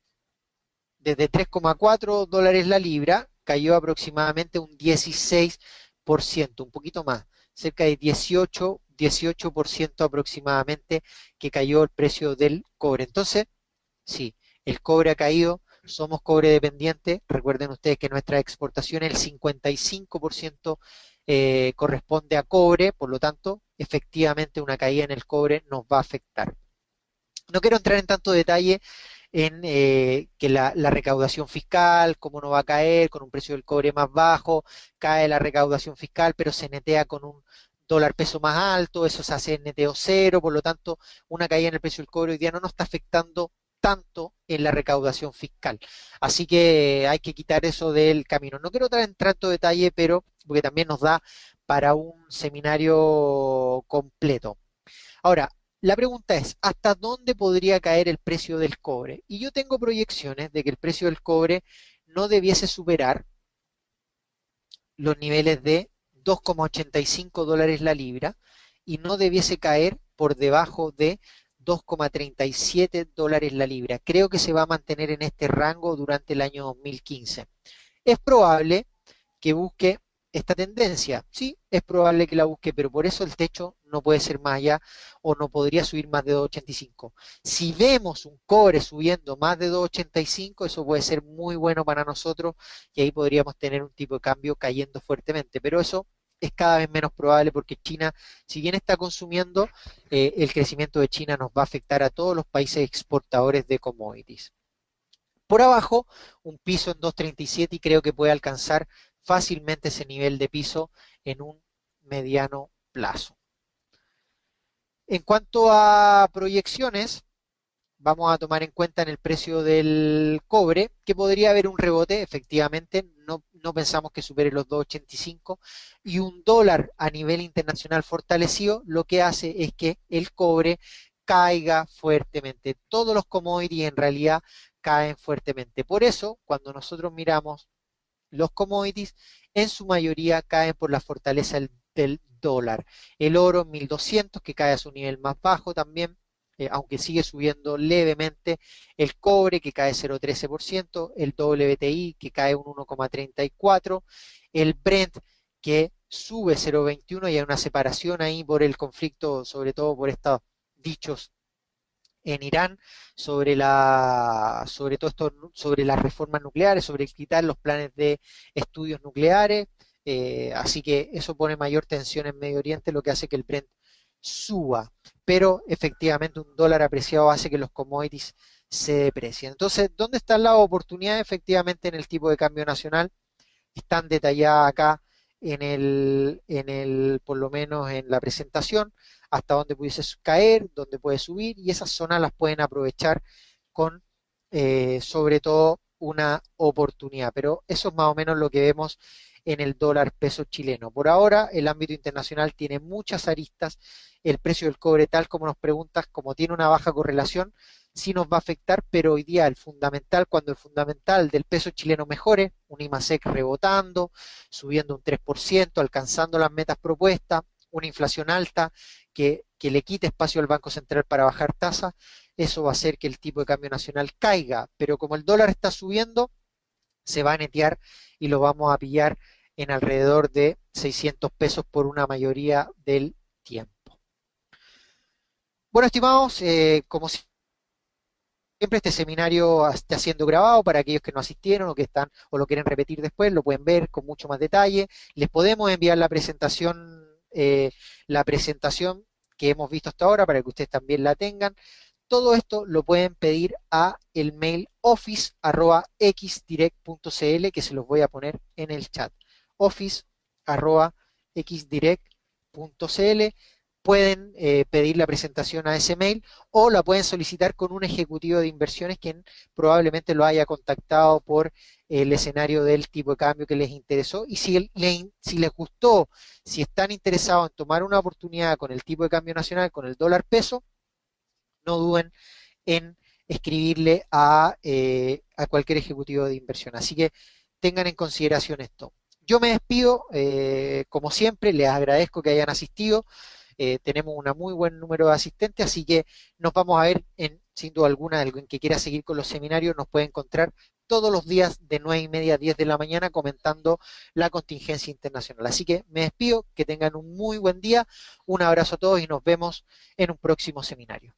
desde 3,4 dólares la libra, cayó aproximadamente un 16%, un poquito más, cerca de 18% aproximadamente que cayó el precio del cobre. Entonces, sí, el cobre ha caído, somos cobre dependiente. Recuerden ustedes que nuestra exportación, el 55% corresponde a cobre, por lo tanto, efectivamente una caída en el cobre nos va a afectar. No quiero entrar en tanto detalle en que la recaudación fiscal, cómo no va a caer, con un precio del cobre más bajo, cae la recaudación fiscal, pero se netea con un dólar peso más alto, eso se hace neteo cero, por lo tanto, una caída en el precio del cobre hoy día no nos está afectando tanto en la recaudación fiscal. Así que hay que quitar eso del camino. No quiero entrar en tanto detalle, pero porque también nos da para un seminario completo. Ahora, la pregunta es, ¿hasta dónde podría caer el precio del cobre? Y yo tengo proyecciones de que el precio del cobre no debiese superar los niveles de 2,85 dólares la libra y no debiese caer por debajo de 2,37 dólares la libra. Creo que se va a mantener en este rango durante el año 2015. Es probable que busque esta tendencia. Sí, es probable que la busque, pero por eso el techo no puede ser más allá o no podría subir más de 2,85. Si vemos un cobre subiendo más de 2,85, eso puede ser muy bueno para nosotros y ahí podríamos tener un tipo de cambio cayendo fuertemente, pero eso es cada vez menos probable porque China, si bien está consumiendo, el crecimiento de China nos va a afectar a todos los países exportadores de commodities. Por abajo, un piso en 2,37 y creo que puede alcanzar fácilmente ese nivel de piso en un mediano plazo. En cuanto a proyecciones, vamos a tomar en cuenta en el precio del cobre que podría haber un rebote, efectivamente, no pensamos que supere los 2,85 y un dólar a nivel internacional fortalecido lo que hace es que el cobre caiga fuertemente. Todos los commodities en realidad caen fuertemente. Por eso, cuando nosotros miramos los commodities, en su mayoría caen por la fortaleza del dólar. El oro 1200 que cae a su nivel más bajo también, aunque sigue subiendo levemente, el cobre que cae 0,13%, el WTI que cae un 1,34%, el Brent que sube 0,21% y hay una separación ahí por el conflicto, sobre todo por estos dichos en Irán sobre todo esto, sobre las reformas nucleares, sobre quitar los planes de estudios nucleares, así que eso pone mayor tensión en Medio Oriente, lo que hace que el Brent suba, pero efectivamente un dólar apreciado hace que los commodities se deprecien. Entonces, ¿dónde están las oportunidades? Efectivamente en el tipo de cambio nacional, están detalladas acá por lo menos en la presentación, hasta dónde pudiese caer, dónde puede subir, y esas zonas las pueden aprovechar con sobre todo una oportunidad. Pero eso es más o menos lo que vemos en el dólar peso chileno. Por ahora, el ámbito internacional tiene muchas aristas. El precio del cobre, tal como nos preguntas, como tiene una baja correlación, sí nos va a afectar, pero hoy día el fundamental, cuando el fundamental del peso chileno mejore, un IMASEC rebotando, subiendo un 3%, alcanzando las metas propuestas, una inflación alta que le quite espacio al Banco Central para bajar tasas, eso va a hacer que el tipo de cambio nacional caiga, pero como el dólar está subiendo, se va a netear y lo vamos a pillar en alrededor de 600 pesos por una mayoría del tiempo. Bueno, estimados, como Siempre este seminario está siendo grabado para aquellos que no asistieron o que están o lo quieren repetir después, lo pueden ver con mucho más detalle. Les podemos enviar la presentación que hemos visto hasta ahora para que ustedes también la tengan. Todo esto lo pueden pedir a el mail office@xdirect.cl, que se los voy a poner en el chat. office@xdirect.cl. Pueden pedir la presentación a ese mail o la pueden solicitar con un ejecutivo de inversiones quien probablemente lo haya contactado por el escenario del tipo de cambio que les interesó. Y si les gustó, si están interesados en tomar una oportunidad con el tipo de cambio nacional, con el dólar peso, no duden en escribirle a cualquier ejecutivo de inversión. Así que tengan en consideración esto. Yo me despido, como siempre, les agradezco que hayan asistido. Tenemos un muy buen número de asistentes, así que nos vamos a ver sin duda alguna, alguien que quiera seguir con los seminarios nos puede encontrar todos los días de 9:30 a 10 de la mañana comentando la contingencia internacional. Así que me despido, que tengan un muy buen día, un abrazo a todos y nos vemos en un próximo seminario.